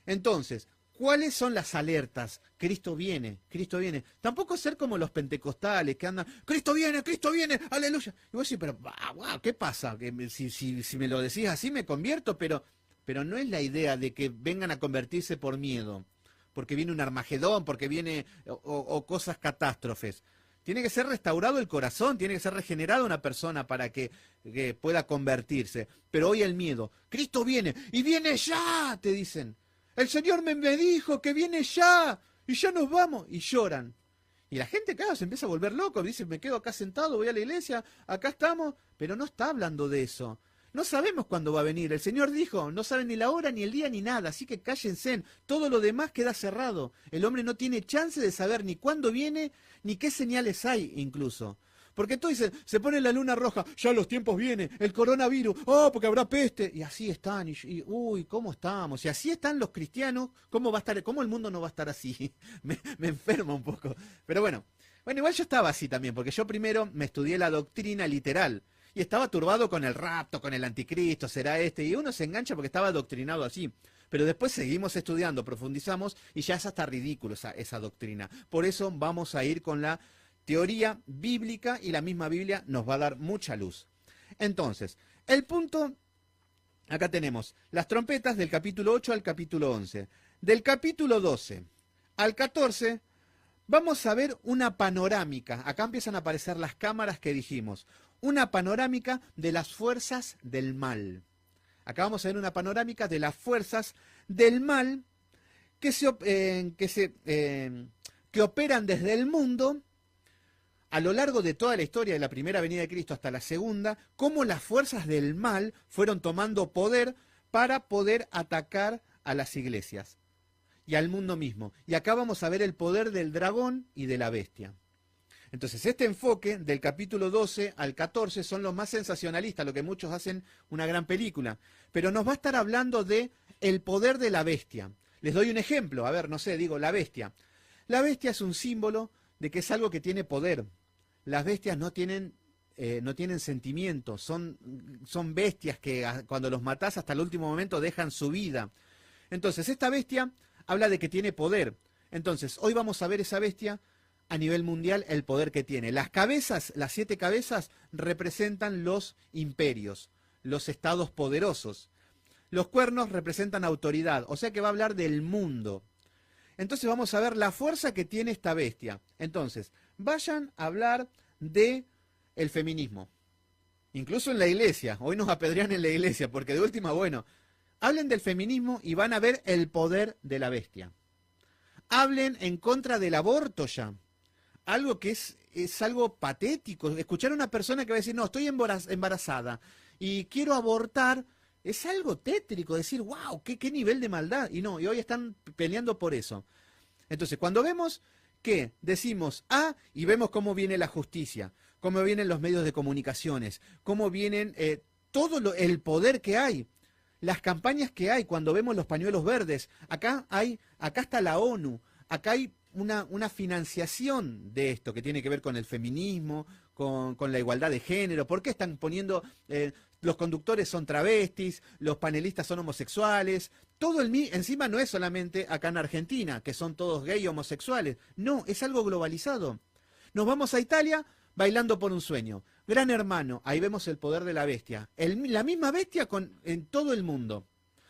Entonces, ¿cuáles son las alertas? Cristo viene, Cristo viene. Tampoco ser como los pentecostales que andan, Cristo viene, aleluya. Y vos decís, pero, wow, ¿qué pasa? Que si me lo decís así me convierto, pero no es la idea de que vengan a convertirse por miedo, porque viene un Armagedón, porque viene o cosas catástrofes. Tiene que ser restaurado el corazón, tiene que ser regenerada una persona para que pueda convertirse. Pero hoy el miedo, Cristo viene, y viene ya, te dicen. El Señor me dijo que viene ya, y ya nos vamos, y lloran. Y la gente, claro, se empieza a volver loco, dice, me quedo acá sentado, voy a la iglesia, acá estamos, pero no está hablando de eso. No sabemos cuándo va a venir, el Señor dijo, no saben ni la hora, ni el día, ni nada, así que cállense, todo lo demás queda cerrado. El hombre no tiene chance de saber ni cuándo viene, ni qué señales hay incluso. Porque todos dicen, se pone la luna roja, ya los tiempos vienen, el coronavirus, porque habrá peste, y así están, uy, ¿cómo estamos? Y así están los cristianos, ¿cómo va a estar, cómo el mundo no va a estar así? me enferma un poco. Pero bueno, igual yo estaba así también, porque yo primero me estudié la doctrina literal, y estaba turbado con el rapto, con el anticristo, será este, y uno se engancha porque estaba adoctrinado así. Pero después seguimos estudiando, profundizamos, y ya es hasta ridículo esa doctrina. Por eso vamos a ir con la teoría bíblica, y la misma Biblia nos va a dar mucha luz. Entonces, el punto, acá tenemos las trompetas del capítulo 8 al capítulo 11. Del capítulo 12 al 14 vamos a ver una panorámica. Acá empiezan a aparecer las cámaras que dijimos. Una panorámica de las fuerzas del mal. Acá vamos a ver una panorámica de las fuerzas del mal que operan desde el mundo a lo largo de toda la historia de la primera venida de Cristo hasta la segunda, cómo las fuerzas del mal fueron tomando poder para poder atacar a las iglesias y al mundo mismo. Y acá vamos a ver el poder del dragón y de la bestia. Entonces, este enfoque del capítulo 12 al 14 son los más sensacionalistas, lo que muchos hacen una gran película. Pero nos va a estar hablando de el poder de la bestia. Les doy un ejemplo, a ver, no sé, digo, la bestia. La bestia es un símbolo de que es algo que tiene poder. Las bestias no tienen sentimientos, son bestias que cuando los matás hasta el último momento dejan su vida. Entonces, esta bestia habla de que tiene poder. Entonces, hoy vamos a ver esa bestia a nivel mundial, el poder que tiene. Las cabezas, las 7 cabezas, representan los imperios, los estados poderosos. Los cuernos representan autoridad, o sea que va a hablar del mundo. Entonces vamos a ver la fuerza que tiene esta bestia. Entonces, vayan a hablar de el feminismo. Incluso en la iglesia. Hoy nos apedrean en la iglesia, porque de última, bueno, hablen del feminismo y van a ver el poder de la bestia. Hablen en contra del aborto ya. Algo que es algo patético. Escuchar a una persona que va a decir, no, estoy embarazada y quiero abortar, es algo tétrico. Decir, wow, qué nivel de maldad. Y no, y hoy están peleando por eso. Entonces, cuando vemos que decimos y vemos cómo viene la justicia, cómo vienen los medios de comunicaciones, cómo vienen todo el poder que hay, las campañas que hay, cuando vemos los pañuelos verdes, acá está la ONU, acá hay una financiación de esto que tiene que ver con el feminismo, con la igualdad de género. ¿Por qué están poniendo, los conductores son travestis, los panelistas son homosexuales? Todo encima no es solamente acá en Argentina, que son todos gay y homosexuales. No, es algo globalizado. Nos vamos a Italia, Bailando por un sueño. Gran Hermano, ahí vemos el poder de la bestia. La misma bestia en todo el mundo.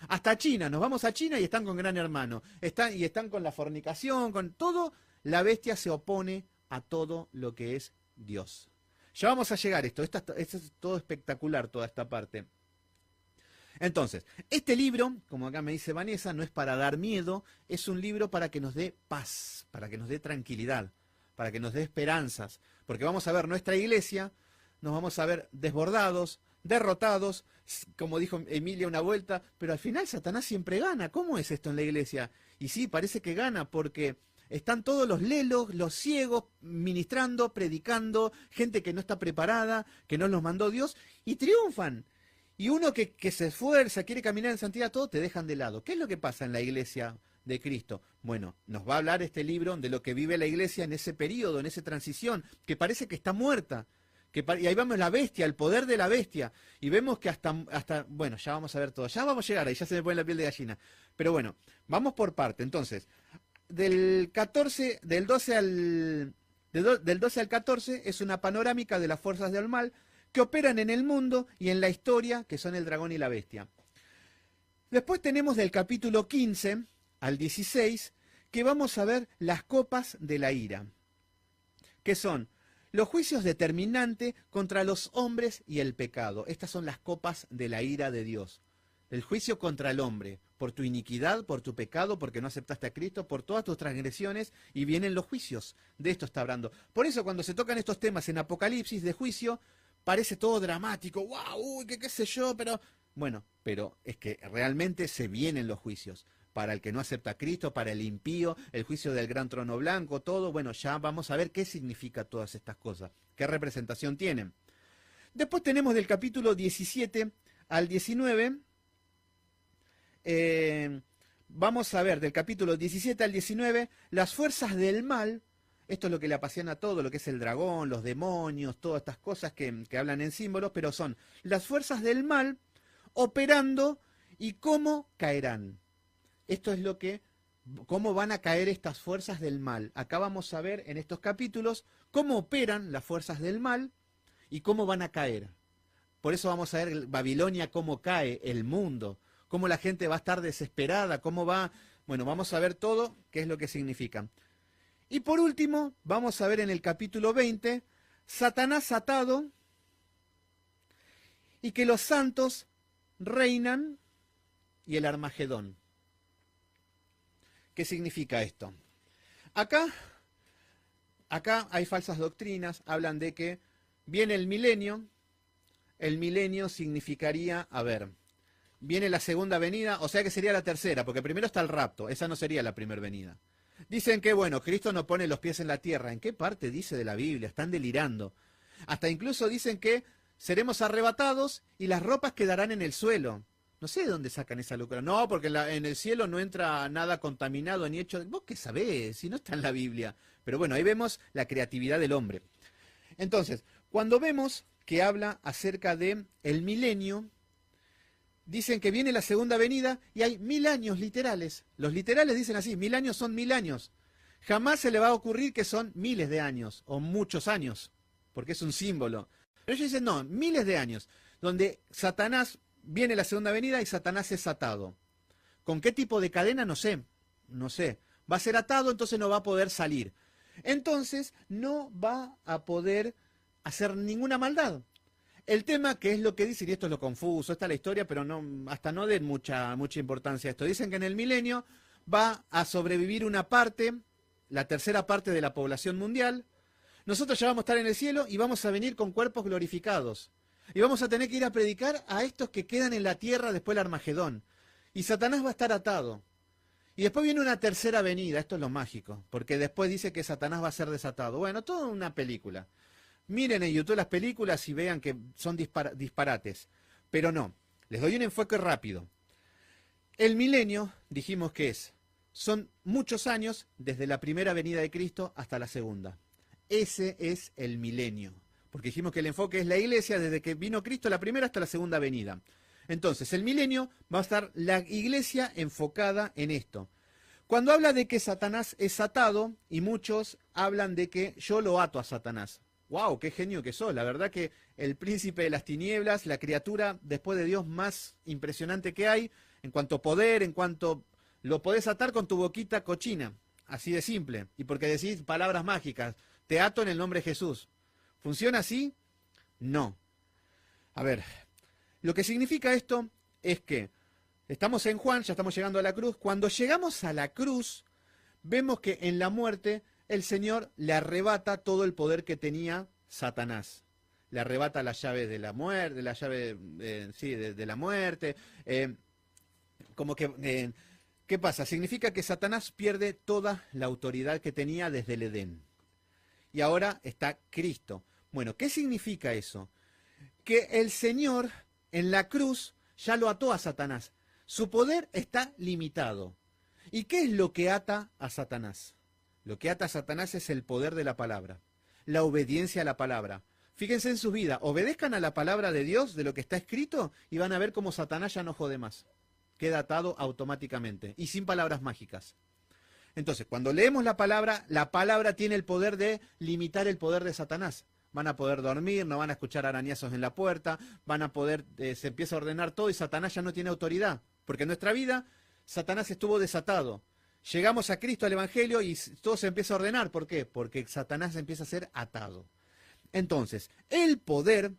Hasta China, nos vamos a China y están con Gran Hermano. Están con la fornicación, con todo. La bestia se opone a todo lo que es Dios. Ya vamos a llegar a esto. Esto es todo espectacular, toda esta parte. Entonces, este libro, como acá me dice Vanessa, no es para dar miedo, es un libro para que nos dé paz, para que nos dé tranquilidad, para que nos dé esperanzas. Porque vamos a ver nuestra iglesia, nos vamos a ver desbordados, derrotados, como dijo Emilia una vuelta, pero al final Satanás siempre gana. ¿Cómo es esto en la iglesia? Y sí, parece que gana porque están todos los lelos, los ciegos, ministrando, predicando, gente que no está preparada, que no los mandó Dios, y triunfan. Y uno que se esfuerza, quiere caminar en santidad, todo te dejan de lado. ¿Qué es lo que pasa en la iglesia de Cristo? Bueno, nos va a hablar este libro de lo que vive la iglesia en ese periodo, en esa transición, que parece que está muerta. Y ahí vamos la bestia, el poder de la bestia. Y vemos que hasta, bueno, ya vamos a ver todo. Ya vamos a llegar ahí, ya se me pone la piel de gallina. Pero bueno, vamos por parte. Entonces, del 12 al 14 es una panorámica de las fuerzas del mal que operan en el mundo y en la historia, que son el dragón y la bestia. Después tenemos del capítulo 15 al 16, que vamos a ver las copas de la ira, que son los juicios determinantes contra los hombres y el pecado. Estas son las copas de la ira de Dios. El juicio contra el hombre, por tu iniquidad, por tu pecado, porque no aceptaste a Cristo, por todas tus transgresiones, y vienen los juicios. De esto está hablando. Por eso cuando se tocan estos temas en Apocalipsis de juicio, parece todo dramático. ¡Wow! Uy, qué sé yo, pero... Bueno, pero es que realmente se vienen los juicios. Para el que no acepta a Cristo, para el impío, el juicio del gran trono blanco, todo. Bueno, ya vamos a ver qué significa todas estas cosas, qué representación tienen. Después tenemos del capítulo 17 al 19, vamos a ver del capítulo 17 al 19, las fuerzas del mal. Esto es lo que le apasiona a todo, lo que es el dragón, los demonios, todas estas cosas que hablan en símbolos, pero son las fuerzas del mal operando y cómo caerán. Esto es cómo van a caer estas fuerzas del mal. Acá vamos a ver en estos capítulos cómo operan las fuerzas del mal y cómo van a caer. Por eso vamos a ver Babilonia, cómo cae el mundo, cómo la gente va a estar desesperada, cómo va... Bueno, vamos a ver todo qué es lo que significan. Y por último, vamos a ver en el capítulo 20, Satanás atado y que los santos reinan y el Armagedón. ¿Qué significa esto? Acá hay falsas doctrinas, hablan de que viene el milenio significaría, viene la segunda venida, o sea que sería la tercera, porque primero está el rapto, esa no sería la primera venida. Dicen que, bueno, Cristo no pone los pies en la tierra. ¿En qué parte dice de la Biblia? Están delirando. Hasta incluso dicen que seremos arrebatados y las ropas quedarán en el suelo. No sé de dónde sacan esa locura. No, porque en el cielo no entra nada contaminado ni hecho... ¿Vos qué sabés? Si no está en la Biblia. Pero bueno, ahí vemos la creatividad del hombre. Entonces, cuando vemos que habla acerca de el milenio, dicen que viene la segunda venida y hay 1000 años literales. Los literales dicen así, 1000 años son 1000 años. Jamás se le va a ocurrir que son miles de años o muchos años, porque es un símbolo. Pero ellos dicen, no, miles de años, donde Satanás, viene la segunda venida y Satanás es atado. ¿Con qué tipo de cadena? No sé, no sé. Va a ser atado, entonces no va a poder salir. Entonces no va a poder hacer ninguna maldad. El tema, que es lo que dicen, y esto es lo confuso, esta es la historia, pero no, hasta no den mucha importancia a esto. Dicen que en el milenio va a sobrevivir una parte, la tercera parte de la población mundial. Nosotros ya vamos a estar en el cielo y vamos a venir con cuerpos glorificados. Y vamos a tener que ir a predicar a estos que quedan en la tierra después del Armagedón. Y Satanás va a estar atado. Y después viene una tercera venida, esto es lo mágico, porque después dice que Satanás va a ser desatado. Bueno, toda una película. Miren en YouTube las películas y vean que son disparates. Pero no, les doy un enfoque rápido. El milenio, dijimos que son muchos años desde la primera venida de Cristo hasta la segunda. Ese es el milenio. Porque dijimos que el enfoque es la iglesia desde que vino Cristo la primera hasta la segunda venida. Entonces, el milenio va a estar la iglesia enfocada en esto. Cuando habla de que Satanás es atado, y muchos hablan de que yo lo ato a Satanás. ¡Wow! ¡Qué genio que sos! La verdad que el príncipe de las tinieblas, la criatura después de Dios más impresionante que hay, en cuanto a poder, en cuanto lo podés atar con tu boquita cochina. Así de simple. Y porque decís palabras mágicas. Te ato en el nombre de Jesús. ¿Funciona así? No. A ver, lo que significa esto es que estamos en Juan, ya estamos llegando a la cruz. Cuando llegamos a la cruz, vemos que en la muerte el Señor le arrebata todo el poder que tenía Satanás. le arrebata las llaves de la muerte, la llave, sí, de la muerte. Como que, ¿qué pasa? Significa que Satanás pierde toda la autoridad que tenía desde el Edén. Y ahora está Cristo. Bueno, ¿qué significa eso? Que el Señor en la cruz ya lo ató a Satanás. Su poder está limitado. ¿Y qué es lo que ata a Satanás? Lo que ata a Satanás es el poder de la palabra, la obediencia a la palabra. Fíjense en sus vidas, obedezcan a la palabra de Dios, de lo que está escrito, y van a ver cómo Satanás ya no jode más. Queda atado automáticamente y sin palabras mágicas. Entonces, cuando leemos la palabra tiene el poder de limitar el poder de Satanás. Van a poder dormir, no van a escuchar arañazos en la puerta, van a poder, se empieza a ordenar todo y Satanás ya no tiene autoridad. Porque en nuestra vida, Satanás estuvo desatado. Llegamos a Cristo, al Evangelio, y todo se empieza a ordenar. ¿Por qué? Porque Satanás empieza a ser atado. Entonces, el poder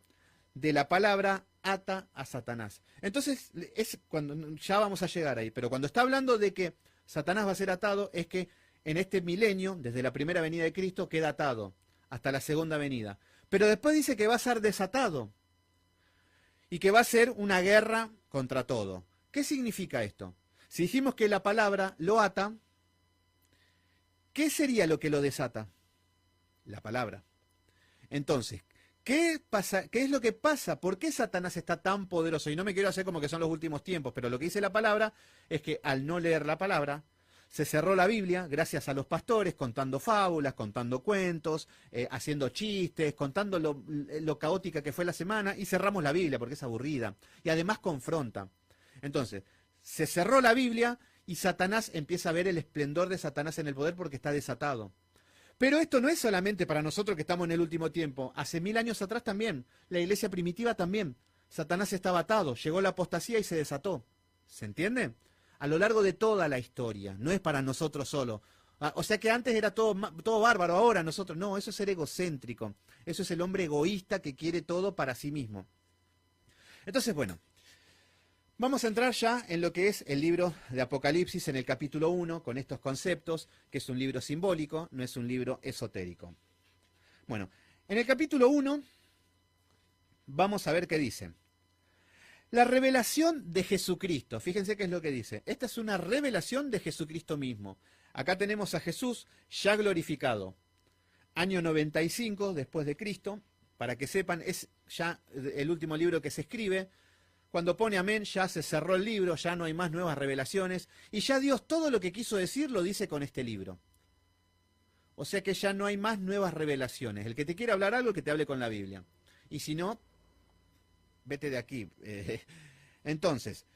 de la palabra ata a Satanás. Entonces, es cuando ya vamos a llegar ahí. Pero cuando está hablando de que Satanás va a ser atado, es que en este milenio, desde la primera venida de Cristo, queda atado hasta la segunda venida. Pero después dice que va a ser desatado y que va a ser una guerra contra todo. ¿Qué significa esto? Si dijimos que la palabra lo ata, ¿qué sería lo que lo desata? La palabra. Entonces, ¿qué pasa? ¿Qué es lo que pasa? ¿Por qué Satanás está tan poderoso? Y no me quiero hacer como que son los últimos tiempos, pero lo que dice la palabra es que al no leer la palabra, se cerró la Biblia gracias a los pastores contando fábulas, contando cuentos, haciendo chistes, contando lo caótica que fue la semana, y cerramos la Biblia porque es aburrida y además confronta. Entonces, se cerró la Biblia y Satanás empieza a ver el esplendor de Satanás en el poder porque está desatado. Pero esto no es solamente para nosotros que estamos en el último tiempo. Hace 1000 años atrás también, la iglesia primitiva también. Satanás estaba atado, llegó la apostasía y se desató. ¿Se entiende? A lo largo de toda la historia, no es para nosotros solo. O sea que antes era todo bárbaro, ahora nosotros, no, eso es ser egocéntrico. Eso es el hombre egoísta que quiere todo para sí mismo. Entonces, bueno, vamos a entrar ya en lo que es el libro de Apocalipsis en el capítulo 1, con estos conceptos, que es un libro simbólico, no es un libro esotérico. Bueno, en el capítulo 1 vamos a ver qué dice. La revelación de Jesucristo. Fíjense qué es lo que dice. Esta es una revelación de Jesucristo mismo. Acá tenemos a Jesús ya glorificado. Año 95 después de Cristo. Para que sepan, es ya el último libro que se escribe. Cuando pone amén, ya se cerró el libro, ya no hay más nuevas revelaciones. Y ya Dios todo lo que quiso decir lo dice con este libro. O sea que ya no hay más nuevas revelaciones. El que te quiera hablar algo, que te hable con la Biblia. Y si no, vete de aquí. Entonces,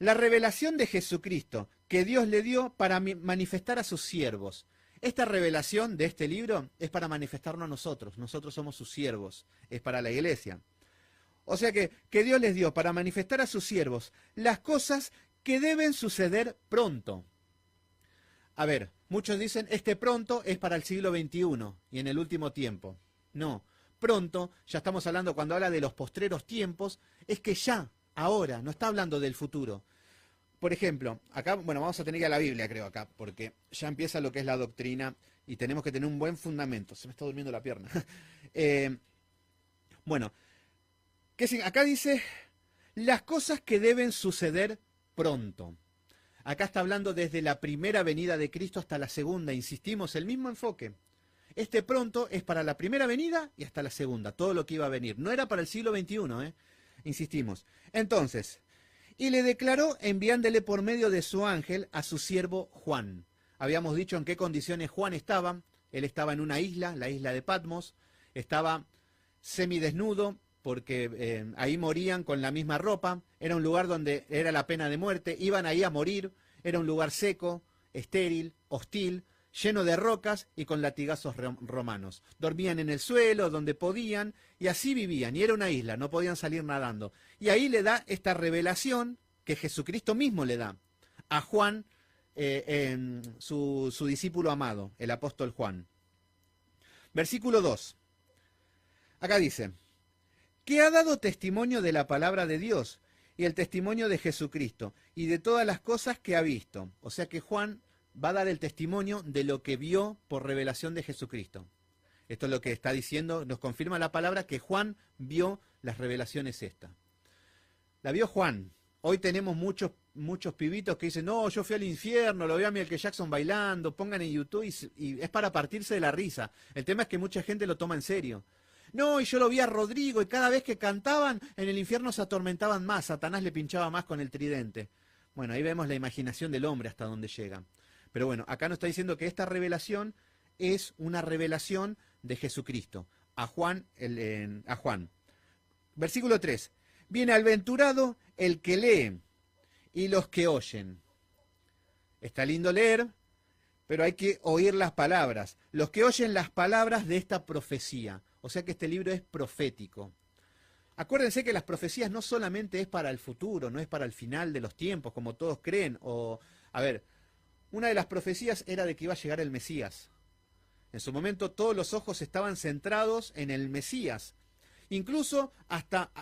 la revelación de Jesucristo que Dios le dio para manifestar a sus siervos. Esta revelación de este libro es para manifestarnos a nosotros. Nosotros somos sus siervos. Es para la iglesia. O sea que Dios les dio para manifestar a sus siervos las cosas que deben suceder pronto. A ver, muchos dicen, este pronto es para el siglo XXI y en el último tiempo. No. Pronto, ya estamos hablando cuando habla de los postreros tiempos, es que ya, ahora, no está hablando del futuro. Por ejemplo, acá, bueno, vamos a tener que ir a la Biblia, creo, acá, porque ya empieza lo que es la doctrina y tenemos que tener un buen fundamento. Se me está durmiendo la pierna. Bueno, acá dice, las cosas que deben suceder pronto. Acá está hablando desde la primera venida de Cristo hasta la segunda, insistimos, el mismo enfoque. Este pronto es para la primera venida y hasta la segunda, todo lo que iba a venir. No era para el siglo XXI, insistimos. Entonces, y le declaró enviándole por medio de su ángel a su siervo Juan. Habíamos dicho en qué condiciones Juan estaba. Él estaba en una isla, la isla de Patmos. Estaba semidesnudo porque ahí morían con la misma ropa. Era un lugar donde era la pena de muerte. Iban ahí a morir. Era un lugar seco, estéril, hostil, lleno de rocas y con latigazos romanos. Dormían en el suelo, donde podían, y así vivían. Y era una isla, no podían salir nadando. Y ahí le da esta revelación que Jesucristo mismo le da a Juan, su discípulo amado, el apóstol Juan. Versículo 2. Acá dice, que ha dado testimonio de la palabra de Dios y el testimonio de Jesucristo y de todas las cosas que ha visto. O sea que Juan va a dar el testimonio de lo que vio por revelación de Jesucristo. Esto es lo que está diciendo, nos confirma la palabra que Juan vio las revelaciones esta. La vio Juan. Hoy tenemos muchos pibitos que dicen, no, yo fui al infierno, lo veo a Michael Jackson bailando, pongan en YouTube y es para partirse de la risa. El tema es que mucha gente lo toma en serio. No, y yo lo vi a Rodrigo y cada vez que cantaban en el infierno se atormentaban más, Satanás le pinchaba más con el tridente. Bueno, ahí vemos la imaginación del hombre hasta dónde llega. Pero bueno, acá nos está diciendo que esta revelación es una revelación de Jesucristo. A Juan. Versículo 3. Bienaventurado el que lee y los que oyen. Está lindo leer, pero hay que oír las palabras. Los que oyen las palabras de esta profecía. O sea que este libro es profético. Acuérdense que las profecías no solamente es para el futuro, no es para el final de los tiempos, como todos creen. Una de las profecías era de que iba a llegar el Mesías. En su momento todos los ojos estaban centrados en el Mesías. Incluso hasta,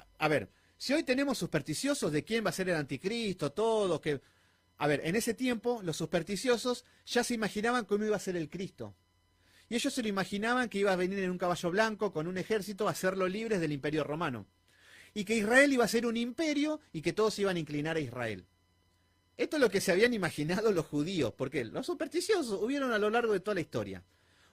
si hoy tenemos supersticiosos de quién va a ser el anticristo, todo, en ese tiempo los supersticiosos ya se imaginaban cómo iba a ser el Cristo. Y ellos se lo imaginaban que iba a venir en un caballo blanco con un ejército a hacerlo libres del imperio romano. Y que Israel iba a ser un imperio y que todos iban a inclinar a Israel. Esto es lo que se habían imaginado los judíos, porque los supersticiosos hubieron a lo largo de toda la historia.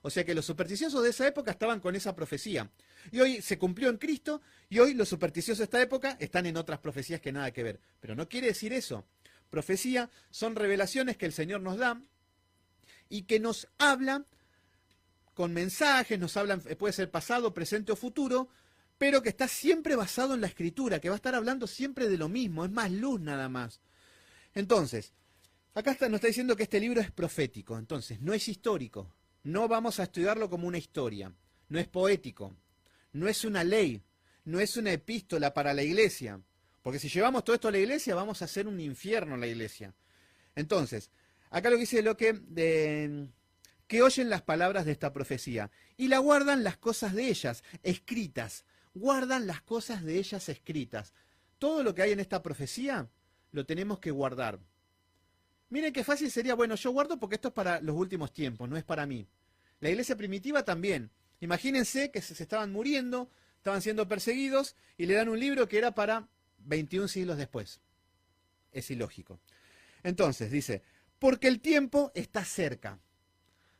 O sea que los supersticiosos de esa época estaban con esa profecía. Y hoy se cumplió en Cristo, y hoy los supersticiosos de esta época están en otras profecías que nada que ver. Pero no quiere decir eso. Profecía son revelaciones que el Señor nos da y que nos habla con mensajes, nos hablan, puede ser pasado, presente o futuro, pero que está siempre basado en la Escritura, que va a estar hablando siempre de lo mismo, es más luz nada más. Entonces, acá nos está diciendo que este libro es profético, entonces no es histórico. No vamos a estudiarlo como una historia, no es poético, no es una ley, no es una epístola para la iglesia, porque si llevamos todo esto a la iglesia vamos a hacer un infierno en la iglesia. Entonces, acá lo que dice que oyen las palabras de esta profecía y la guardan las cosas de ellas, escritas, guardan las cosas de ellas escritas. Todo lo que hay en esta profecía lo tenemos que guardar. Miren qué fácil sería, bueno, yo guardo porque esto es para los últimos tiempos, no es para mí. La iglesia primitiva también. Imagínense que se estaban muriendo, estaban siendo perseguidos y le dan un libro que era para 21 siglos después. Es ilógico. Entonces, dice, porque el tiempo está cerca.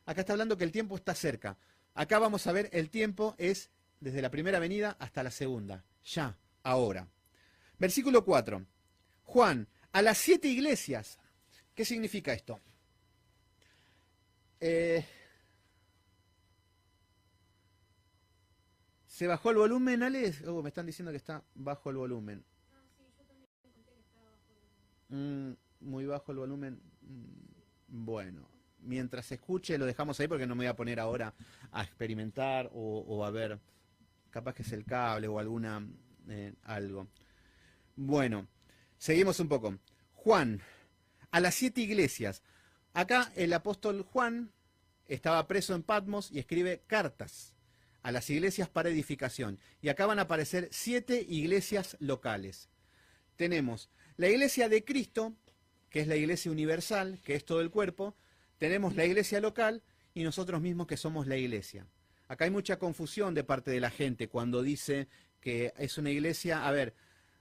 Acá está hablando que el tiempo está cerca. Acá vamos a ver, el tiempo es desde la primera venida hasta la segunda. Ya, ahora. Versículo 4. Juan, a las 7 iglesias. ¿Qué significa esto? ¿Se bajó el volumen, Ale? Me están diciendo que está bajo el volumen. Muy bajo el volumen. Bueno, mientras se escuche lo dejamos ahí porque no me voy a poner ahora a experimentar o a ver, capaz que es el cable o algo. Bueno, seguimos un poco. Juan, a las 7 iglesias. Acá el apóstol Juan estaba preso en Patmos y escribe cartas a las iglesias para edificación. Y acá van a aparecer 7 iglesias locales. Tenemos la iglesia de Cristo, que es la iglesia universal, que es todo el cuerpo. Tenemos la iglesia local y nosotros mismos que somos la iglesia. Acá hay mucha confusión de parte de la gente cuando dice que es una iglesia,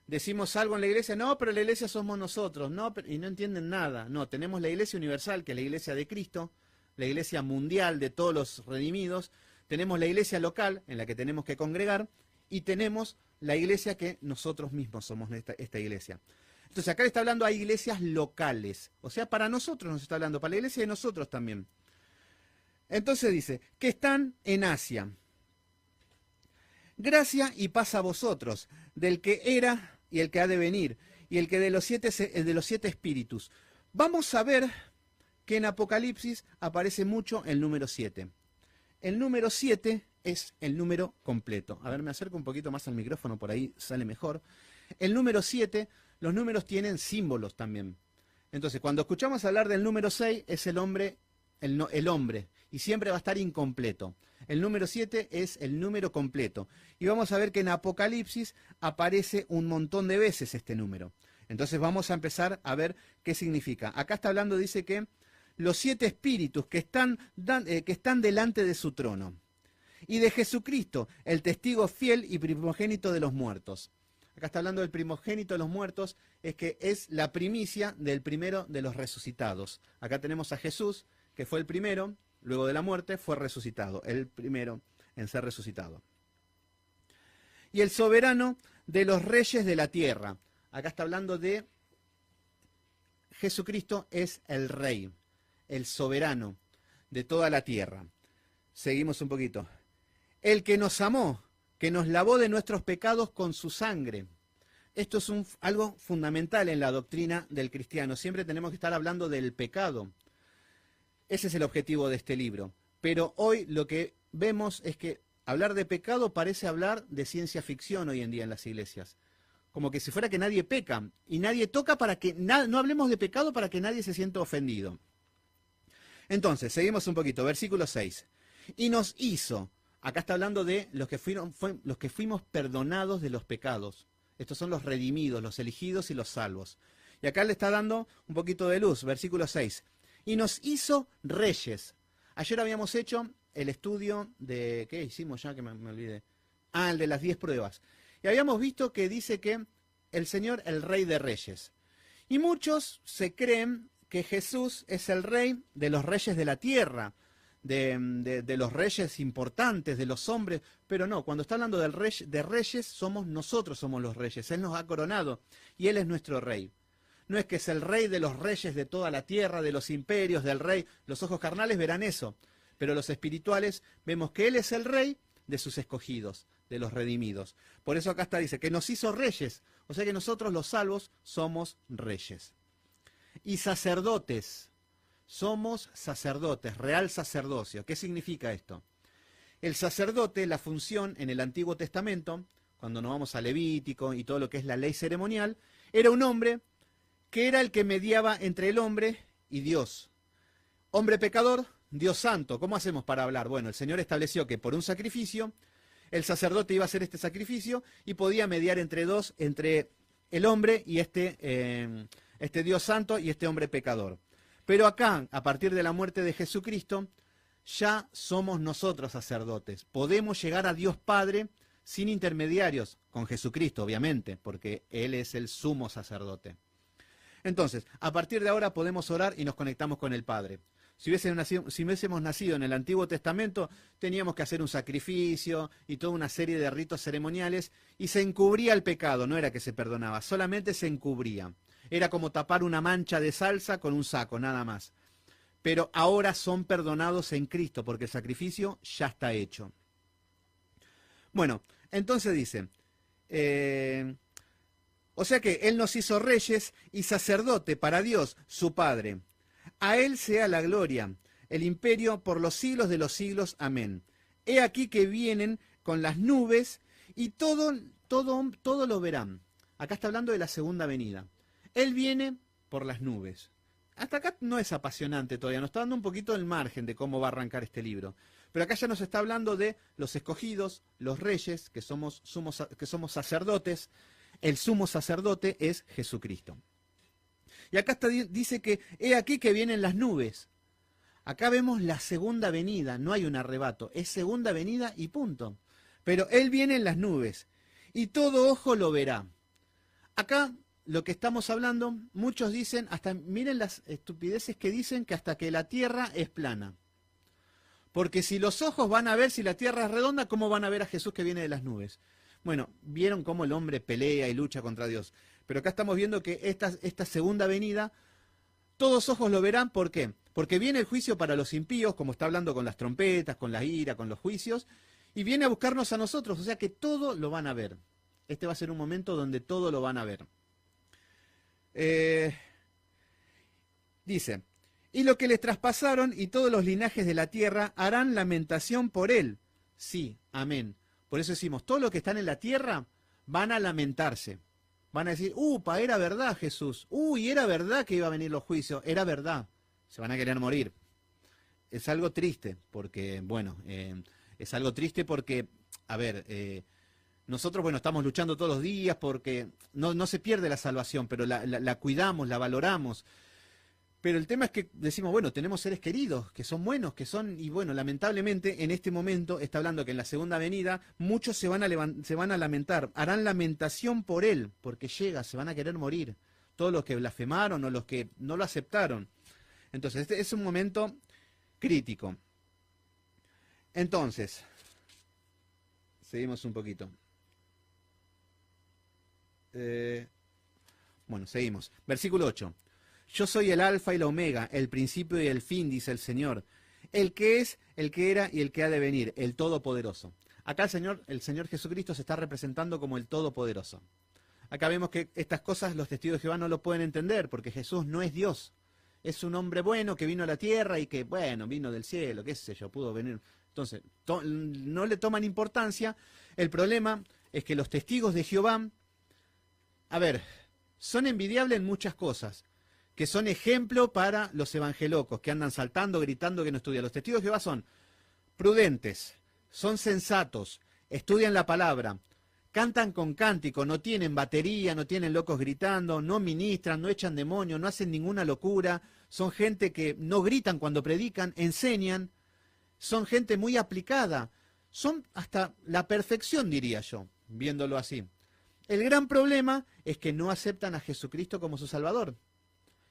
decimos algo en la iglesia, no, pero la iglesia somos nosotros, no, y no entienden nada. No, tenemos la iglesia universal, que es la iglesia de Cristo, la iglesia mundial de todos los redimidos, tenemos la iglesia local, en la que tenemos que congregar, y tenemos la iglesia que nosotros mismos somos esta iglesia. Entonces acá le está hablando a iglesias locales, o sea, para nosotros nos está hablando, para la iglesia de nosotros también. Entonces dice, que están en Asia. Gracia y paz a vosotros, del que era y el que ha de venir, y el que de los 7 espíritus. Vamos a ver que en Apocalipsis aparece mucho el número 7. El número 7 es el número completo. A ver, me acerco un poquito más al micrófono, por ahí sale mejor. El número 7, los números tienen símbolos también. Entonces, cuando escuchamos hablar del número 6, es el hombre, y siempre va a estar incompleto. El número 7 es el número completo. Y vamos a ver que en Apocalipsis aparece un montón de veces este número. Entonces vamos a empezar a ver qué significa. Acá está hablando, dice que los 7 espíritus que están delante de su trono. y de Jesucristo, el testigo fiel y primogénito de los muertos. Acá está hablando del primogénito de los muertos, es que es la primicia del primero de los resucitados. Acá tenemos a Jesús, que fue el primero, luego de la muerte fue resucitado, el primero en ser resucitado. Y el soberano de los reyes de la tierra. Acá está hablando de Jesucristo, es el rey, el soberano de toda la tierra. Seguimos un poquito. El que nos amó, que nos lavó de nuestros pecados con su sangre. Esto es algo fundamental en la doctrina del cristiano. Siempre tenemos que estar hablando del pecado. Ese es el objetivo de este libro. Pero hoy lo que vemos es que hablar de pecado parece hablar de ciencia ficción hoy en día en las iglesias. Como que si fuera que nadie peca y nadie toca para que no hablemos de pecado para que nadie se sienta ofendido. Entonces, seguimos un poquito. Versículo 6. Y nos hizo. Acá está hablando de los que fuimos perdonados de los pecados. Estos son los redimidos, los elegidos y los salvos. Y acá le está dando un poquito de luz. Versículo 6. Y nos hizo reyes. Ayer habíamos hecho el estudio de... ¿Qué hicimos ya? Que me olvidé. El de las 10 pruebas. Y habíamos visto que dice que el Señor, el Rey de Reyes. Y muchos se creen que Jesús es el Rey de los reyes de la tierra, de los reyes importantes, de los hombres. Pero no, cuando está hablando de reyes, nosotros somos los reyes. Él nos ha coronado y Él es nuestro Rey. No es que es el Rey de los reyes de toda la tierra, de los imperios, del Rey. Los ojos carnales verán eso. Pero los espirituales vemos que Él es el Rey de sus escogidos, de los redimidos. Por eso acá dice que nos hizo reyes, o sea que nosotros los salvos somos reyes. Y sacerdotes, somos sacerdotes, real sacerdocio. ¿Qué significa esto? El sacerdote, la función en el Antiguo Testamento, cuando nos vamos a Levítico y todo lo que es la ley ceremonial, era un hombre que era el que mediaba entre el hombre y Dios. Hombre pecador, Dios santo. ¿Cómo hacemos para hablar? Bueno, el Señor estableció que por un sacrificio, el sacerdote iba a hacer este sacrificio y podía mediar entre el hombre y este Dios santo y este hombre pecador. Pero acá, a partir de la muerte de Jesucristo, ya somos nosotros sacerdotes. Podemos llegar a Dios Padre sin intermediarios, con Jesucristo, obviamente, porque Él es el sumo sacerdote. Entonces, a partir de ahora podemos orar y nos conectamos con el Padre. Si hubiésemos nacido en el Antiguo Testamento, teníamos que hacer un sacrificio y toda una serie de ritos ceremoniales y se encubría el pecado, no era que se perdonaba, solamente se encubría. Era como tapar una mancha de salsa con un saco, nada más. Pero ahora son perdonados en Cristo porque el sacrificio ya está hecho. Bueno, entonces dice, o sea que Él nos hizo reyes y sacerdote para Dios, su Padre. A Él sea la gloria, el imperio por los siglos de los siglos. Amén. He aquí que vienen con las nubes y todo lo verán. Acá está hablando de la segunda venida. Él viene por las nubes. Hasta acá no es apasionante todavía, nos está dando un poquito el margen de cómo va a arrancar este libro. Pero acá ya nos está hablando de los escogidos, los reyes, que somos sacerdotes. El sumo sacerdote es Jesucristo. Y acá dice que he aquí que vienen las nubes. Acá vemos la segunda venida, no hay un arrebato, es segunda venida y punto. Pero Él viene en las nubes y todo ojo lo verá. Acá lo que estamos hablando, muchos dicen, miren las estupideces que dicen que hasta que la tierra es plana. Porque si los ojos van a ver si la tierra es redonda, ¿cómo van a ver a Jesús que viene de las nubes? Bueno, vieron cómo el hombre pelea y lucha contra Dios. Pero acá estamos viendo que esta segunda venida, todos ojos lo verán. ¿Por qué? Porque viene el juicio para los impíos, como está hablando con las trompetas, con la ira, con los juicios, y viene a buscarnos a nosotros, o sea que todo lo van a ver. Este va a ser un momento donde todo lo van a ver. Dice, y lo que les traspasaron y todos los linajes de la tierra harán lamentación por él. Sí, amén. Por eso decimos, todos los que están en la tierra van a lamentarse. Van a decir, era verdad Jesús. Era verdad que iba a venir los juicios. Era verdad. Se van a querer morir. Es algo triste, porque, es algo triste porque, nosotros, estamos luchando todos los días porque no se pierde la salvación, pero la cuidamos, la valoramos. Pero el tema es que decimos, bueno, tenemos seres queridos, que son buenos, que son, y bueno, lamentablemente en este momento está hablando que en la segunda venida muchos se van a lamentar, harán lamentación por él, porque llega, se van a querer morir, todos los que blasfemaron o los que no lo aceptaron. Entonces, este es un momento crítico. Entonces, seguimos un poquito. Bueno, seguimos. Versículo 8. Yo soy el alfa y la omega, el principio y el fin, dice el Señor. El que es, el que era y el que ha de venir, el Todopoderoso. Acá el Señor Jesucristo se está representando como el Todopoderoso. Acá vemos que estas cosas los testigos de Jehová no lo pueden entender, porque Jesús no es Dios. Es un hombre bueno que vino a la tierra y que, bueno, vino del cielo, qué sé yo, pudo venir. Entonces, no le toman importancia. El problema es que los testigos de Jehová, a ver, son envidiables en muchas cosas, que son ejemplo para los evangelocos, que andan saltando, gritando que no estudian. Los testigos de Jehová son prudentes, son sensatos, estudian la palabra, cantan con cántico, no tienen batería, no tienen locos gritando, no ministran, no echan demonios, no hacen ninguna locura, son gente que no gritan cuando predican, enseñan, son gente muy aplicada, son hasta la perfección, diría yo, viéndolo así. El gran problema es que no aceptan a Jesucristo como su Salvador.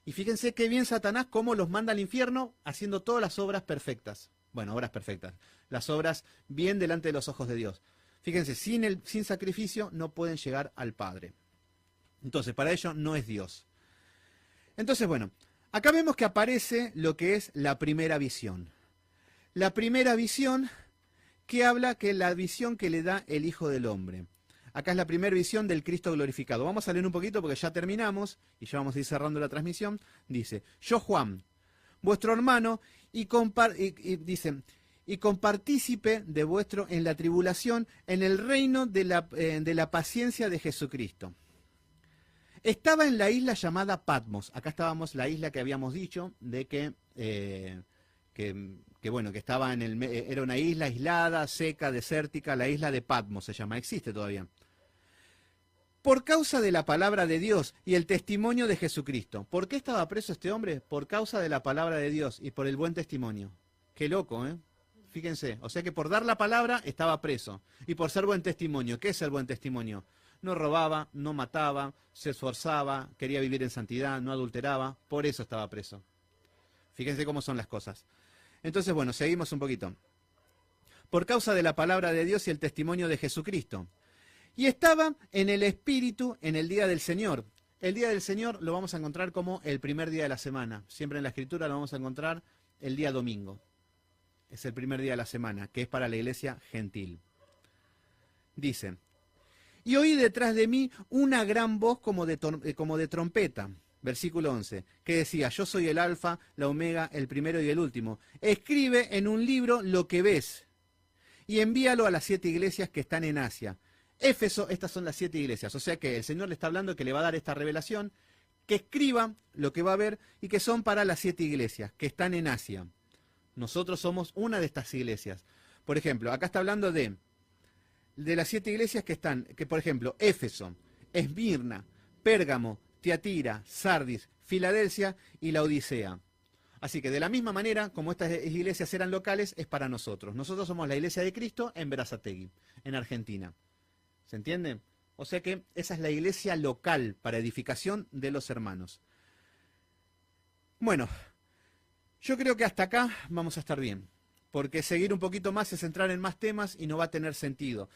Y fíjense qué bien Satanás cómo los manda al infierno haciendo todas las obras perfectas. Bueno, obras perfectas. Las obras bien delante de los ojos de Dios. Fíjense, sin sacrificio no pueden llegar al Padre. Entonces, para ello no es Dios. Entonces, bueno, acá vemos que aparece lo que es la primera visión. La primera visión que habla que la visión que le da el Hijo del Hombre. Acá es la primera visión del Cristo glorificado. Vamos a leer un poquito porque ya terminamos y ya vamos a ir cerrando la transmisión. Dice, yo Juan, vuestro hermano, y compartícipe de vuestro en la tribulación, en el reino de la paciencia de Jesucristo. Estaba en la isla llamada Patmos. Acá estábamos, la isla que habíamos dicho, de que estaba era una isla aislada, seca, desértica, la isla de Patmos se llama, existe todavía. Por causa de la palabra de Dios y el testimonio de Jesucristo. ¿Por qué estaba preso este hombre? Por causa de la palabra de Dios y por el buen testimonio. Qué loco, ¿eh? Fíjense, o sea que por dar la palabra estaba preso. Y por ser buen testimonio. ¿Qué es el buen testimonio? No robaba, no mataba, se esforzaba, quería vivir en santidad, no adulteraba. Por eso estaba preso. Fíjense cómo son las cosas. Entonces, bueno, seguimos un poquito. Por causa de la palabra de Dios y el testimonio de Jesucristo. Y estaba en el Espíritu en el día del Señor. El día del Señor lo vamos a encontrar como el primer día de la semana. Siempre en la Escritura lo vamos a encontrar el día domingo. Es el primer día de la semana, que es para la iglesia gentil. Dice, y oí detrás de mí una gran voz como de trompeta. Versículo 11, que decía, yo soy el alfa, la omega, el primero y el último. Escribe en un libro lo que ves y envíalo a las 7 iglesias que están en Asia. Éfeso, estas son las 7 iglesias. O sea que el Señor le está hablando que le va a dar esta revelación, que escriba lo que va a ver y que son para las 7 iglesias que están en Asia. Nosotros somos una de estas iglesias. Por ejemplo, acá está hablando de las 7 iglesias que están, que por ejemplo, Éfeso, Esmirna, Pérgamo, Tiatira, Sardis, Filadelfia y la Odisea. Así que de la misma manera, como estas iglesias eran locales, es para nosotros. Nosotros somos la iglesia de Cristo en Berazategui, en Argentina. ¿Se entiende? O sea que esa es la iglesia local para edificación de los hermanos. Bueno, yo creo que hasta acá vamos a estar bien. Porque seguir un poquito más es entrar en más temas y no va a tener sentido.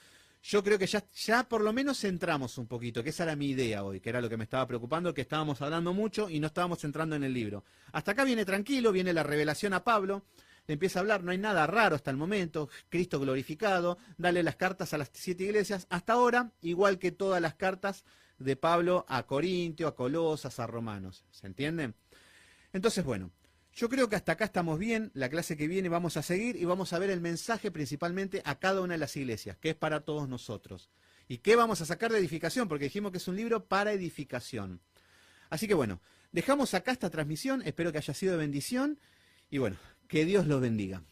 Yo creo que ya por lo menos centramos un poquito, que esa era mi idea hoy, que era lo que me estaba preocupando, que estábamos hablando mucho y no estábamos entrando en el libro. Hasta acá viene tranquilo, viene la revelación a Pablo, le empieza a hablar, no hay nada raro hasta el momento, Cristo glorificado, dale las cartas a las 7 iglesias, hasta ahora, igual que todas las cartas de Pablo a Corintio, a Colosas, a Romanos, ¿se entienden? Entonces, bueno, yo creo que hasta acá estamos bien, la clase que viene vamos a seguir y vamos a ver el mensaje principalmente a cada una de las iglesias, que es para todos nosotros. ¿Y qué vamos a sacar de edificación? Porque dijimos que es un libro para edificación. Así que bueno, dejamos acá esta transmisión, espero que haya sido de bendición y bueno, que Dios los bendiga.